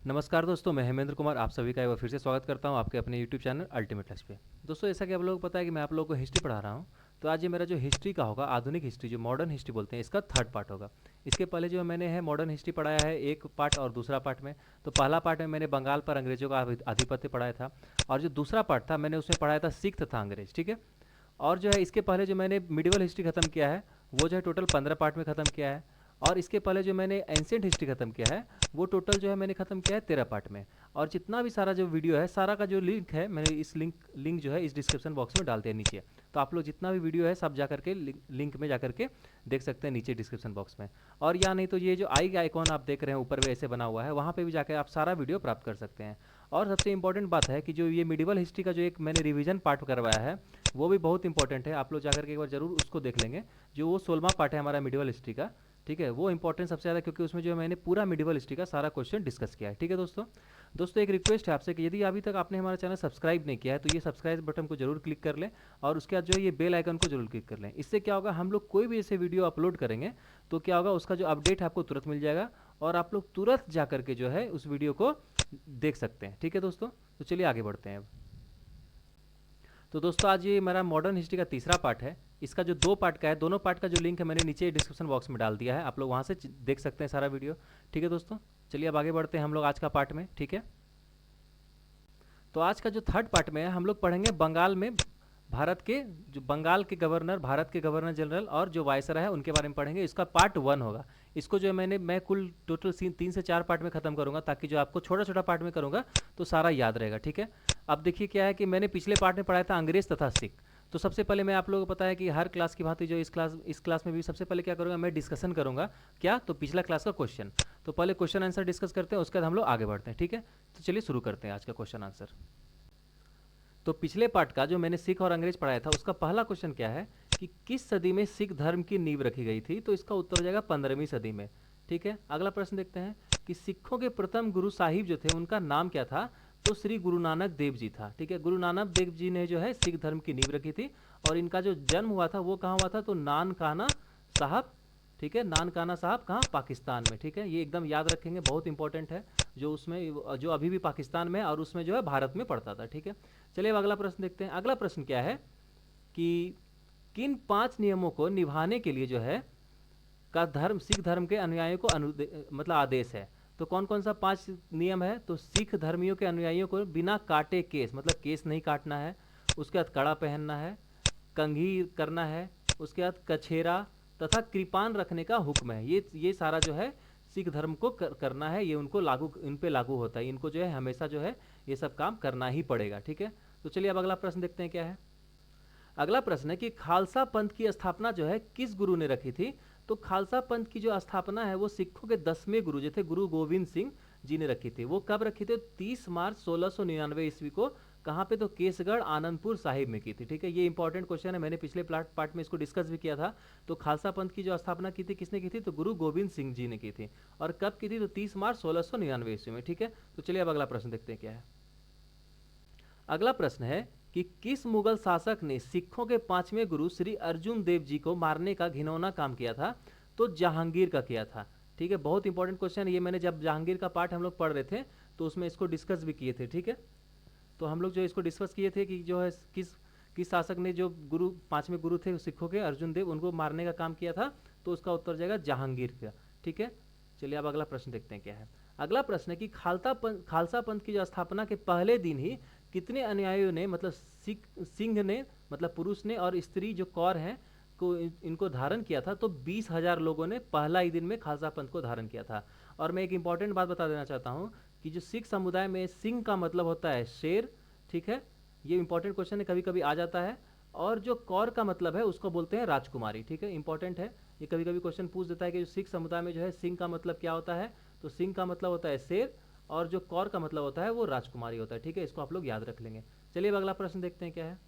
नमस्कार दोस्तों, मैं हेमेंद्र कुमार आप सभी का एक बार फिर से स्वागत करता हूं आपके अपने यूट्यूब चैनल अल्टीमेट लक्ष्य पे। दोस्तों, जैसा कि आप लोगों को पता है कि मैं आप लोगों को हिस्ट्री पढ़ा रहा हूं, तो आज ये मेरा जो हिस्ट्री का होगा, आधुनिक हिस्ट्री जो मॉडर्न हिस्ट्री बोलते हैं, इसका थर्ड पार्ट होगा। इसके पहले जो मैंने है मॉडर्न हिस्ट्री पढ़ाया है एक पार्ट और दूसरा पार्ट में। तो पहला पार्ट में मैंने बंगाल पर अंग्रेजों का आधिपत्य पढ़ाया था, और जो दूसरा पार्ट था मैंने उसमें पढ़ाया था सिख तथा अंग्रेज। ठीक है। और जो है इसके पहले जो मैंने मिडिवल हिस्ट्री खत्म किया है, वो जो है टोटल 15 पार्ट में खत्म किया है। और इसके पहले जो मैंने एंशियंट हिस्ट्री खत्म किया है, वो टोटल जो है मैंने खत्म किया है 13 पार्ट में। और जितना भी सारा जो वीडियो है, सारा का जो लिंक है, मैंने इस लिंक जो है इस डिस्क्रिप्शन बॉक्स में डाल दिया नीचे। तो आप लोग जितना भी वीडियो है सब जा करके लिंक में जा करके देख सकते हैं नीचे डिस्क्रिप्शन बॉक्स में। और या नहीं तो ये जो आई आइकॉन आप देख रहे हैं ऊपर में ऐसे बना हुआ है, वहाँ पे भी जाकर आप सारा वीडियो प्राप्त कर सकते हैं। और सबसे इंपॉर्टेंट बात है कि जो ये मिडिवल हिस्ट्री का जो एक मैंने रिवीजन पार्ट करवाया है, वो भी बहुत इंपॉर्टेंट है। आप लोग जाकर के एक बार जरूर उसको देख लेंगे। जो वो 16वां पार्ट है हमारा मिडिवल हिस्ट्री का। ठीक है, वो इंपॉर्टेंट सबसे ज़्यादा, क्योंकि उसमें जो मैंने पूरा मिडिवल हिस्ट्री का सारा क्वेश्चन डिस्कस किया है। ठीक है दोस्तों एक रिक्वेस्ट है आपसे कि यदि अभी तक आपने हमारा चैनल सब्सक्राइब नहीं किया है, तो ये सब्सक्राइब बटन को जरूर क्लिक कर लें, और उसके बाद जो है ये बेल आइकन को जरूर क्लिक कर लें। इससे क्या होगा, हम लोग कोई भी ऐसे वीडियो अपलोड करेंगे तो क्या होगा, उसका जो अपडेट है आपको तुरंत मिल जाएगा, और आप लोग तुरंत जा करके जो है उस वीडियो को देख सकते हैं। ठीक है दोस्तों, तो चलिए आगे बढ़ते हैं अब। तो दोस्तों आज ये मेरा मॉडर्न हिस्ट्री का तीसरा पार्ट है। इसका जो दो पार्ट का है, दोनों पार्ट का जो लिंक है मैंने नीचे डिस्क्रिप्शन बॉक्स में डाल दिया है, आप लोग वहाँ से देख सकते हैं सारा वीडियो। ठीक है दोस्तों, चलिए अब आगे बढ़ते हैं हम लोग आज का पार्ट में। ठीक है, तो आज का जो थर्ड पार्ट में है, हम लोग पढ़ेंगे बंगाल में भारत के जो बंगाल के गवर्नर, भारत के गवर्नर जनरल और जो वायसराय है उनके बारे में पढ़ेंगे। इसका पार्ट 1 होगा। इसको जो है मैं कुल टोटल 3 से 4 पार्ट में खत्म करूंगा, ताकि जो आपको छोटा छोटा पार्ट में करूंगा तो सारा याद रहेगा। ठीक है। अब देखिए क्या है कि मैंने पिछले पार्ट में पढ़ाया था अंग्रेज तथा सिख। तो सबसे पहले मैं आप लोगों को पता है कि हर क्लास की भांति जो इस क्लास में भी सबसे पहले क्या करूंगा, मैं डिस्कशन करूंगा। क्या, तो पिछला क्लास का क्वेश्चन। तो पहले क्वेश्चन आंसर डिस्कस करते हैं, उसके बाद हम लोग आगे बढ़ते हैं। ठीक है, तो चलिए शुरू करते हैं आज का क्वेश्चन आंसर। तो पिछले पार्ट का जो मैंने सिख और अंग्रेज पढ़ाया था, उसका पहला क्वेश्चन क्या है कि किस सदी में सिख धर्म की नींव रखी गई थी। तो इसका उत्तर हो जाएगा 15वीं सदी में। ठीक है, अगला प्रश्न देखते हैं कि सिखों के प्रथम गुरु साहिब जो थे उनका नाम क्या था। तो श्री गुरु नानक देव जी था। ठीक है, गुरु नानक देव जी ने जो है सिख धर्म की नींव रखी थी। और इनका जो जन्म हुआ था वो कहाँ हुआ था, तो नानकाना साहब। ठीक है, नानकाना साहब कहाँ, पाकिस्तान में। ठीक है, ये एकदम याद रखेंगे, बहुत इंपॉर्टेंट है। जो उसमें जो अभी भी पाकिस्तान में है, और उसमें जो है भारत में पड़ता था। ठीक है, चलिए अब अगला प्रश्न देखते हैं। अगला प्रश्न क्या है कि किन 5 नियमों को निभाने के लिए जो है का धर्म सिख धर्म के अनुयायियों को मतलब आदेश है। तो कौन कौन सा 5 नियम है, तो सिख धर्मियों के अनुयायियों को बिना काटे केस, मतलब केस नहीं काटना है। उसके बाद कड़ा पहनना है, कंघी करना है, उसके बाद कछेरा तथा कृपान रखने का हुक्म है। ये सारा जो है सिख धर्म को करना है। ये उनको लागू, इन पे लागू होता है। इनको जो है हमेशा जो है ये सब काम करना ही पड़ेगा। ठीक है, तो चलिए अब अगला प्रश्न देखते हैं क्या है। अगला प्रश्न है कि खालसा पंथ की स्थापना जो है किस गुरु ने रखी थी। तो खालसा पंथ की जो स्थापना है वो सिखों के 10वें गुरु जो थे गुरु गोविंद सिंह जी ने रखी थी। वो कब रखी थी, 30 मार्च 1699 ईस्वी को। कहाँ पे, तो केसगढ़ आनंदपुर साहिब में की थी। ठीक है, ये इंपॉर्टेंट क्वेश्चन है, मैंने पिछले पार्ट में इसको डिस्कस भी किया था। तो खालसा पंथ की जो स्थापना की थी किसने की थी, तो गुरु गोविंद सिंह जी ने की थी। और कब की थी, तो 30 मार्च 1699 ईस्वी में। ठीक है, तो चलिए अब अगला प्रश्न देखते हैं क्या है। अगला प्रश्न है कि किस मुगल शासक ने सिखों के 5वें गुरु श्री अर्जुन देव जी को मारने का घिनौना काम किया था। तो जहांगीर का किया था। ठीक है, बहुत इंपॉर्टेंट क्वेश्चन है ये। मैंने जब जहांगीर का पार्ट हम लोग पढ़ रहे थे तो उसमें इसको डिस्कस भी किए थे। ठीक है, तो हम लोग जो इसको डिस्कस किए थे कि जो है किस शासक ने जो गुरु 5वें गुरु थे सिखों के अर्जुन देव, उनको मारने का काम किया था। तो उसका उत्तर जाएगा जहांगीर का। ठीक है, चलिए अब अगला प्रश्न देखते हैं क्या है। अगला प्रश्न है कि खालसा पंथ की जो स्थापना के पहले दिन ही कितने अनुयायियों ने, मतलब सिंह ने, मतलब पुरुष ने, और स्त्री जो कौर हैं को इनको धारण किया था। तो 20,000 लोगों ने पहला ही दिन में खालसा पंथ को धारण किया था। और मैं एक इंपॉर्टेंट बात बता देना चाहता हूँ कि जो सिख समुदाय में सिंह का मतलब होता है शेर। ठीक है, ये इंपॉर्टेंट क्वेश्चन है, कभी कभी आ जाता है। और जो कौर का मतलब है उसको बोलते हैं राजकुमारी। ठीक है, इंपॉर्टेंट है, ये कभी कभी क्वेश्चन पूछ देता है कि जो सिख समुदाय में जो है सिंह का मतलब क्या होता है। तो सिंह का मतलब होता है शेर, और जो कौर का मतलब होता है वो राजकुमारी होता है। ठीक है, इसको आप लोग याद रख लेंगे। चलिए अब अगला प्रश्न देखते हैं क्या है।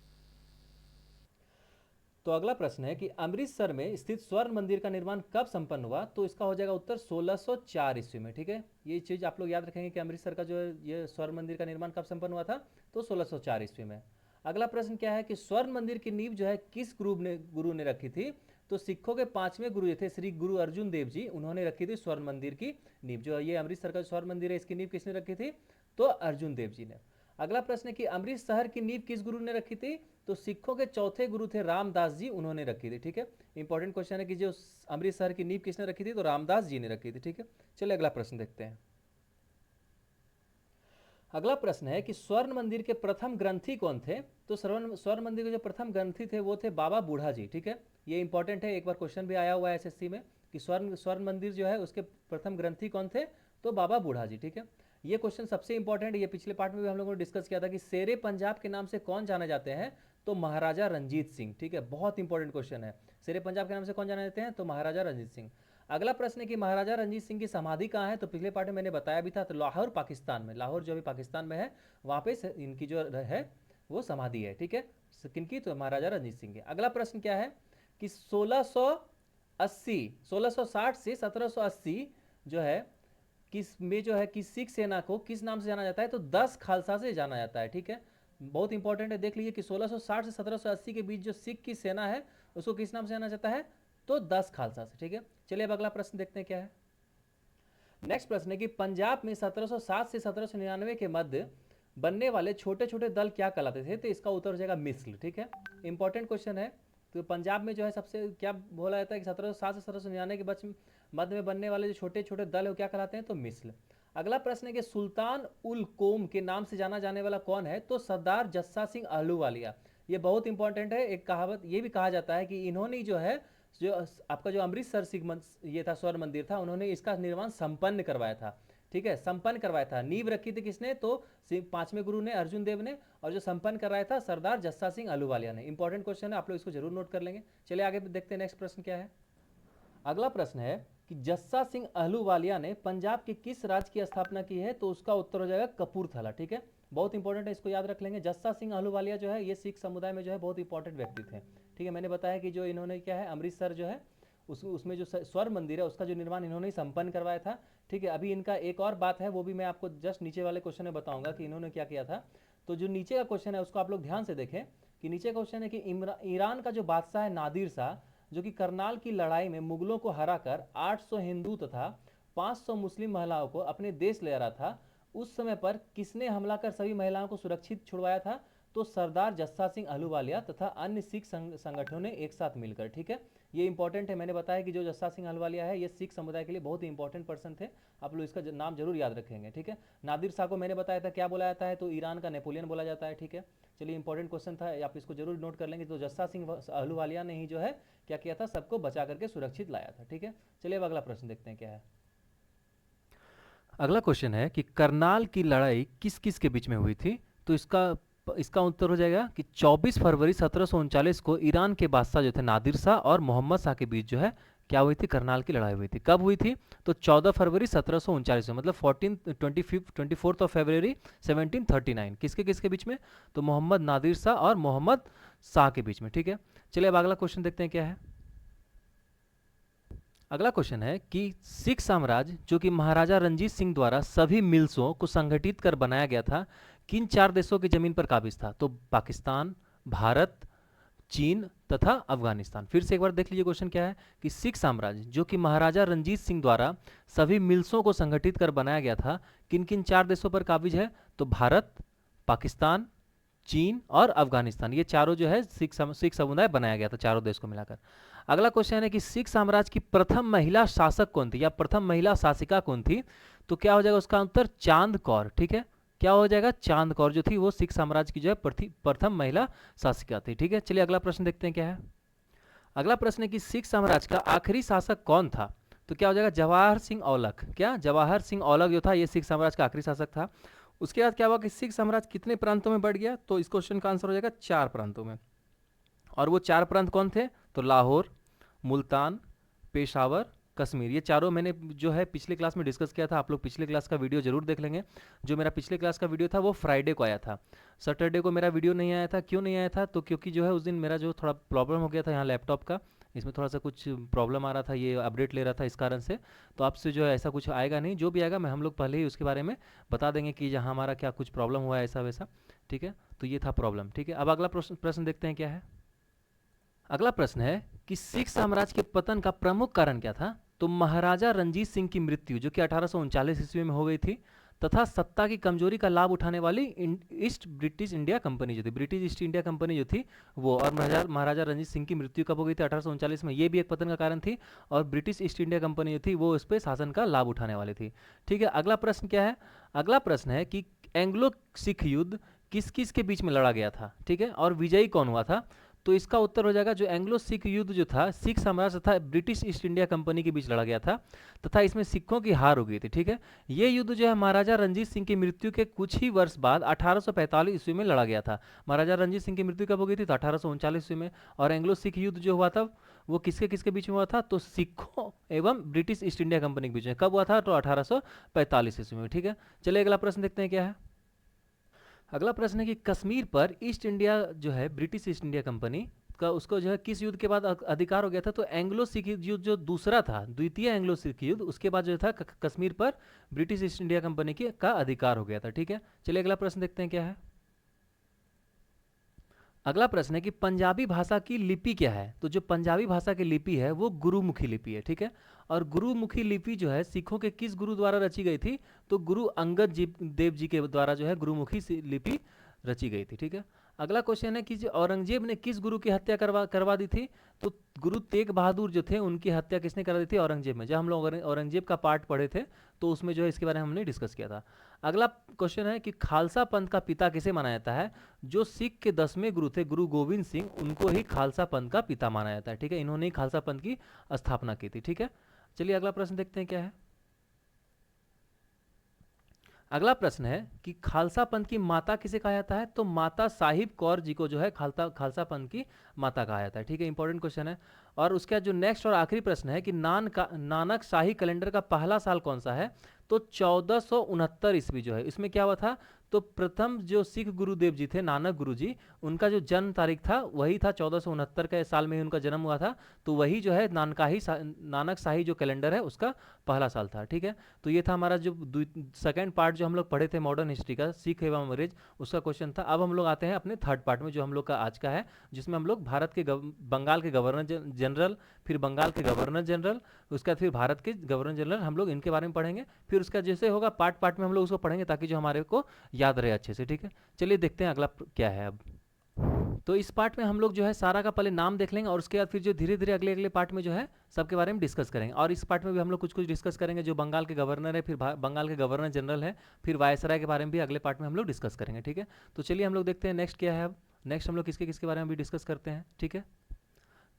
तो अगला प्रश्न है कि अमृतसर में स्थित स्वर्ण मंदिर का निर्माण कब संपन्न हुआ। तो इसका हो जाएगा उत्तर 1604 ईस्वी में। ठीक है, ये चीज आप लोग याद रखेंगे कि अमृतसर का जो है ये स्वर्ण मंदिर का निर्माण कब संपन्न हुआ था, तो 1604 ईस्वी में। अगला प्रश्न क्या है कि स्वर्ण मंदिर की नींव जो है किस गुरु ने रखी थी। तो सिखों के पांचवें गुरु जो थे श्री गुरु अर्जुन देव जी, उन्होंने रखी थी स्वर्ण मंदिर की नींव। जो ये अमृतसर का स्वर्ण मंदिर है, इसकी नींव किसने रखी थी? तो अर्जुन देव जी ने। अगला प्रश्न है कि अमृत शहर की नींव किस गुरु ने रखी थी? तो सिखों के चौथे गुरु थे रामदास जी, उन्होंने रखी थी। ठीक है, इंपॉर्टेंट क्वेश्चन है कि जो अमृत शहर की नींव किसने रखी थी? तो रामदास जी ने रखी थी। ठीक है, चलिए अगला प्रश्न देखते हैं। अगला प्रश्न है कि स्वर्ण मंदिर के प्रथम ग्रंथी कौन थे? तो स्वर्ण मंदिर के जो प्रथम ग्रंथी थे वो थे बाबा बूढ़ा जी। ठीक है, ये इंपॉर्टेंट है, एक बार क्वेश्चन भी आया हुआ है एसएससी में कि स्वर्ण मंदिर जो है उसके प्रथम ग्रंथी कौन थे? तो बाबा बूढ़ा जी। ठीक है, ये क्वेश्चन सबसे इंपॉर्टेंट, ये पिछले पार्ट में भी हम लोगों ने डिस्कस किया था कि शेरे पंजाब के नाम से कौन जाने जाते हैं? तो महाराजा रंजीत सिंह। ठीक है, बहुत इंपॉर्टेंट क्वेश्चन है, शेरे पंजाब के नाम से कौन जाने जाते हैं? तो महाराजा रंजीत सिंह। अगला प्रश्न है कि महाराजा रंजीत सिंह की समाधि कहाँ है? तो पिछले पार्ट में मैंने बताया भी था, तो लाहौर पाकिस्तान में, लाहौर जो अभी पाकिस्तान में है वहाँ पे इनकी जो है वो समाधि है। ठीक है, किनकी? तो महाराजा रंजीत सिंह की। अगला प्रश्न क्या है कि 1660 से 1780 जो है किस में जो है कि सिख सेना को किस नाम से जाना जाता है? तो 10 खालसा से जाना जाता है। ठीक है, बहुत इंपॉर्टेंट है, देख लीजिए कि 1660 से 1780 के बीच जो सिख की सेना है उसको किस नाम से जाना जाता है? तो 10 खालसा से। ठीक है, चलिए अब अगला प्रश्न देखते हैं क्या है। नेक्स्ट प्रश्न है कि पंजाब में 1707 से 1799 के मध्य बनने वाले छोटे छोटे दल क्या कहलाते थे? तो इसका उत्तर हो जाएगा मिस्ल। ठीक है, इंपॉर्टेंट क्वेश्चन है। तो पंजाब में जो है सबसे क्या बोला जाता है कि 1707 से 1799 के मध्य में बनने वाले जो छोटे छोटे दल है वो क्या कहलाते हैं? तो मिस्ल। अगला प्रश्न है कि सुल्तान उल कौम के नाम से जाना जाने वाला कौन है? तो सरदार जस्सा सिंह आहलूवालिया। ये बहुत इंपॉर्टेंट है, एक कहावत ये भी कहा जाता है कि इन्होंने जो है जो आपका जो अमृतसर सिख ये था स्वर्ण मंदिर था, उन्होंने इसका निर्माण संपन्न करवाया था। ठीक है, संपन्न करवाया था। नींव रखी थी किसने? तो पांचवें गुरु ने अर्जुन देव ने, और जो संपन्न करवाया था सरदार जस्सा सिंह आहलूवालिया ने। इंपॉर्टेंट क्वेश्चन है, आप लोग इसको जरूर नोट कर लेंगे। चलिए आगे देखते हैं नेक्स्ट प्रश्न क्या है। अगला प्रश्न है कि जस्सा सिंह आहलूवालिया ने पंजाब के किस राज्य की स्थापना की है? तो उसका उत्तर हो जाएगा कपूरथला। ठीक है, बहुत इंपॉर्टेंट है, इसको याद रख लेंगे। जस्सा सिंह आहलूवालिया जो है ये सिख समुदाय में जो है बहुत इंपॉर्टेंट व्यक्ति थे। ठीक है, मैंने बताया कि जो इन्होंने क्या है अमृतसर जो है उसमें जो स्वर्ण मंदिर है उसका जो निर्माण इन्होंने ही संपन्न करवाया था। ठीक है, अभी इनका एक और बात है, वो भी मैं आपको जस्ट नीचे वाले क्वेश्चन में बताऊंगा कि इन्होंने क्या किया था। तो जो नीचे का क्वेश्चन है उसको आप लोग ध्यान से देखें कि नीचे क्वेश्चन है कि ईरान का जो बादशाह है नादिर शाह, जो कि करनाल की लड़ाई में मुगलों को हराकर 800 हिंदू तथा 500 मुस्लिम महिलाओं को अपने देश ले रहा था, उस समय पर किसने हमला कर सभी महिलाओं को सुरक्षित छुड़वाया था? तो सरदार जस्सा सिंह आहलूवालिया तथा अन्य सिख संगठनों ने एक साथ मिलकर। ठीक है, ये इंपॉर्टेंट है, मैंने बताया कि जो जस्सा सिंह आहलूवालिया है ये सिख समुदाय के लिए बहुत ही इंपॉर्टेंट पर्सन थे, आप लोग इसका नाम जरूर याद रखेंगे। ठीक है, नादिर शाह को मैंने बताया था क्या बोला जाता है? तो ईरान का नेपोलियन बोला जाता है। ठीक है, चलिए इंपॉर्टेंट क्वेश्चन था, आप इसको जरूर नोट कर लेंगे। तो जस्सा सिंह आहलूवालिया ने ही जो है क्या किया था? सबको बचा करके सुरक्षित लाया था। ठीक है, चलिए अब अगला प्रश्न देखते हैं क्या है। अगला क्वेश्चन है कि करनाल की लड़ाई किस किस के बीच में हुई थी? तो इसका उत्तर हो जाएगा कि 24 फरवरी 1739 को ईरान के बादशाह जो थे नादिर शाह और मोहम्मद शाह के बीच जो है क्या हुई थी? करनाल की लड़ाई हुई थी। कब हुई थी? तो 14 फरवरी 1739 में, मतलब 24 ऑफ फरवरी 1739। किसके किसके बीच में? तो मोहम्मद नादिर शाह और मोहम्मद शाह के बीच में। ठीक है, चलिए अब अगला क्वेश्चन देखते हैं क्या है। अगला क्वेश्चन है कि सिख साम्राज्य जो कि महाराजा रंजीत सिंह द्वारा सभी मिल्सों को संगठित कर बनाया गया था, किन 4 देशों की जमीन पर काबिज था? तो पाकिस्तान, भारत, चीन तथा अफगानिस्तान। फिर से एक बार देख लीजिए क्वेश्चन क्या है कि सिख साम्राज्य जो कि महाराजा रंजीत सिंह द्वारा सभी मिल्सों को संगठित कर बनाया गया था, किन किन 4 देशों पर काबिज है? तो भारत, पाकिस्तान, चीन और अफगानिस्तान। ये चारों जो है सिख समुदाय बनाया गया था, चारों देश को मिलाकर। अगला क्वेश्चन है कि सिख साम्राज्य की प्रथम महिला शासक कौन थी या प्रथम महिला शासिका कौन थी? तो क्या हो जाएगा उसका उत्तर? चांद कौर। ठीक है, क्या हो जाएगा? चांद कौर जो थी वो सिख साम्राज्य की जो है प्रथम महिला शासिका थी। ठीक है, चलिए अगला प्रश्न देखते हैं क्या है। अगला प्रश्न है कि सिख साम्राज्य का आखिरी शासक कौन था? तो क्या हो जाएगा? जवाहर सिंह औलख। क्या? जवाहर सिंह औलख जो था ये सिख साम्राज्य का आखिरी शासक था। उसके बाद क्या हुआ कि सिख साम्राज्य कितने प्रांतों में बढ़ गया? तो इस क्वेश्चन का आंसर हो जाएगा 4 प्रांतों में। और वो 4 प्रांत कौन थे? तो लाहौर, मुल्तान, पेशावर, कश्मीर। ये चारों मैंने जो है पिछले क्लास में डिस्कस किया था, आप लोग पिछले क्लास का वीडियो जरूर देख लेंगे। जो मेरा पिछले क्लास का वीडियो था वो फ्राइडे को आया था, सैटरडे को मेरा वीडियो नहीं आया था। क्यों नहीं आया था? तो क्योंकि जो है उस दिन मेरा जो थोड़ा प्रॉब्लम हो गया था यहाँ लैपटॉप का, इसमें थोड़ा सा कुछ प्रॉब्लम आ रहा था, ये अपडेट ले रहा था, इस कारण से। तो आपसे जो है ऐसा कुछ आएगा नहीं, जो भी आएगा मैं हम लोग पहले ही उसके बारे में बता देंगे कि जहाँ हमारा क्या कुछ प्रॉब्लम हुआ है ऐसा वैसा। ठीक है, तो ये था प्रॉब्लम। ठीक है, अब अगला प्रश्न देखते हैं क्या है। अगला प्रश्न है कि सिख साम्राज्य के पतन का प्रमुख कारण क्या था? तो महाराजा रंजीत सिंह की मृत्यु जो कि 1839 ईस्वी में हो गई थी, तथा सत्ता की कमजोरी का लाभ उठाने वाली ईस्ट ब्रिटिश इंडिया कंपनी जो थी, ब्रिटिश ईस्ट इंडिया कंपनी जो थी वो, और महाराजा रंजीत सिंह की मृत्यु कब हो गई थी? 1839 में, ये भी एक पतन का कारण थी। और ब्रिटिश ईस्ट इंडिया कंपनी जो थी वो इस पर शासन का लाभ उठाने वाली थी। ठीक है, अगला प्रश्न क्या है? अगला प्रश्न है कि एंग्लो सिख युद्ध किस किस के बीच में लड़ा गया था? ठीक है, और विजयी कौन हुआ था? तो इसका उत्तर हो जाएगा जो एंग्लो सिख युद्ध जो था सिख साम्राज्य तथा ब्रिटिश ईस्ट इंडिया कंपनी के बीच लड़ा गया था, तथा इसमें सिखों की हार हो गई थी। ठीक है, ये युद्ध जो है महाराजा रंजीत सिंह की मृत्यु के कुछ ही वर्ष बाद 1845 ईस्वी में लड़ा गया था। महाराजा रंजीत सिंह की मृत्यु कब हो गई थी? तो 1839 ईस्वी में। और एंग्लो सिख युद्ध जो हुआ था वो किसके किसके बीच में हुआ था? तो सिखों एवं ब्रिटिश ईस्ट इंडिया कंपनी के बीच में। कब हुआ था? तो 1845 ईस्वी में। ठीक है, चलिए अगला प्रश्न देखते हैं क्या है। अगला प्रश्न है कि कश्मीर पर ईस्ट इंडिया जो है ब्रिटिश ईस्ट इंडिया कंपनी का उसको जो है किस युद्ध के बाद अधिकार हो गया था? तो एंग्लो सिख युद्ध जो दूसरा था, द्वितीय एंग्लो सिख युद्ध, उसके बाद जो था कश्मीर पर ब्रिटिश ईस्ट इंडिया कंपनी की का अधिकार हो गया था। ठीक है, चलिए अगला प्रश्न देखते हैं क्या है। अगला प्रश्न है कि पंजाबी भाषा की लिपि क्या है? तो जो पंजाबी भाषा की लिपि है वो गुरुमुखी लिपि है। ठीक है, और गुरुमुखी लिपि जो है सिखों के किस गुरु द्वारा रची गई थी? तो गुरु अंगद देव जी के द्वारा जो है गुरुमुखी लिपि रची गई थी। ठीक है, अगला क्वेश्चन है कि जो औरंगजेब ने किस गुरु की हत्या करवा दी थी? तो गुरु तेग बहादुर जो थे उनकी हत्या किसने करा दी थी? औरंगजेब में। जब हम लोग औरंगजेब का पार्ट पढ़े थे तो उसमें जो है इसके बारे में हमने डिस्कस किया था। अगला क्वेश्चन है कि खालसा पंथ का पिता किसे माना जाता है? जो सिख के 10वें गुरु थे गुरु गोविंद सिंह, उनको ही खालसा पंथ का पिता माना जाता है। ठीक है, इन्होंने ही खालसा पंथ की स्थापना की थी। ठीक है, चलिए अगला प्रश्न देखते हैं क्या है। अगला प्रश्न है कि खालसा पंथ की माता किसे कहा जाता है? तो माता साहिब कौर जी को जो है खालसा पंथ की माता कहा जाता है। ठीक है, इंपॉर्टेंट क्वेश्चन है। और उसका जो नेक्स्ट और आखिरी प्रश्न है कि नानक शाही कैलेंडर का पहला साल कौन सा है? तो 1469 ईस्वी जो है, इसमें क्या हुआ था? तो प्रथम जो सिख गुरुदेव जी थे नानक गुरु जी, उनका जो जन्म तारीख था वही था 1469 के साल में ही उनका जन्म हुआ था। तो वही जो है नानक शाही जो कैलेंडर है उसका पहला साल था। ठीक है, तो ये था हमारा जो सेकेंड पार्ट जो हम लोग पढ़े थे मॉडर्न हिस्ट्री का, सिख एवं अंग्रेज, उसका क्वेश्चन था। अब हम लोग आते हैं अपने थर्ड पार्ट में जो हम लोग का आज का है, जिसमें हम लोग भारत के बंगाल के गवर्नर जनरल, फिर बंगाल के गवर्नर जनरल, उसके बाद फिर भारत के गवर्नर जनरल, हम लोग इनके बारे में पढ़ेंगे। फिर उसका जैसे होगा पार्ट पार्ट में हम लोग उसको पढ़ेंगे ताकि जो हमारे को याद रहे अच्छे से। ठीक है, चलिए देखते हैं अगला क्या है। अब तो इस पार्ट में हम लोग जो है सारा का पहले नाम देख लेंगे और उसके बाद फिर जो धीरे धीरे अगले अगले पार्ट में जो है सबके बारे में डिस्कस करेंगे। और इस पार्ट में भी हम लोग कुछ कुछ डिस्कस करेंगे जो बंगाल के गवर्नर है, फिर बंगाल के गवर्नर जनरल है, फिर वायसराय के बारे में भी अगले पार्ट में हम लोग डिस्कस करेंगे। ठीक है, तो चलिए हम लोग देखते हैं नेक्स्ट क्या है। अब नेक्स्ट हम लोग किसके किसके बारे में भी डिस्कस करते हैं। ठीक है,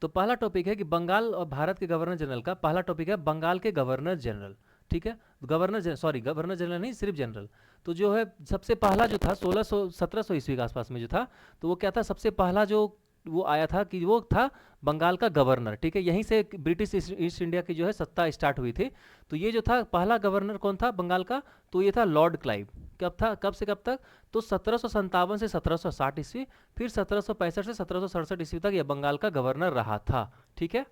तो पहला टॉपिक है कि बंगाल और भारत के गवर्नर जनरल का पहला टॉपिक है बंगाल के गवर्नर जनरल। ठीक है, गवर्नर जनरल नहीं, सिर्फ जनरल। तो जो है सबसे पहला जो था 1700 ईस्वी के आसपास में जो था, तो वो क्या था? सबसे पहला जो वो आया था कि वो था बंगाल का गवर्नर। ठीक है, यहीं से ब्रिटिश ईस्ट इंडिया की जो है सत्ता स्टार्ट हुई थी। तो ये जो था पहला गवर्नर कौन था बंगाल का? तो ये था लॉर्ड क्लाइव। कब था, कब से कब तक? तो 1757 से 1760 ईस्वी, फिर 1765 से 1767 ईस्वी तक ये बंगाल का गवर्नर रहा था। ठीक है,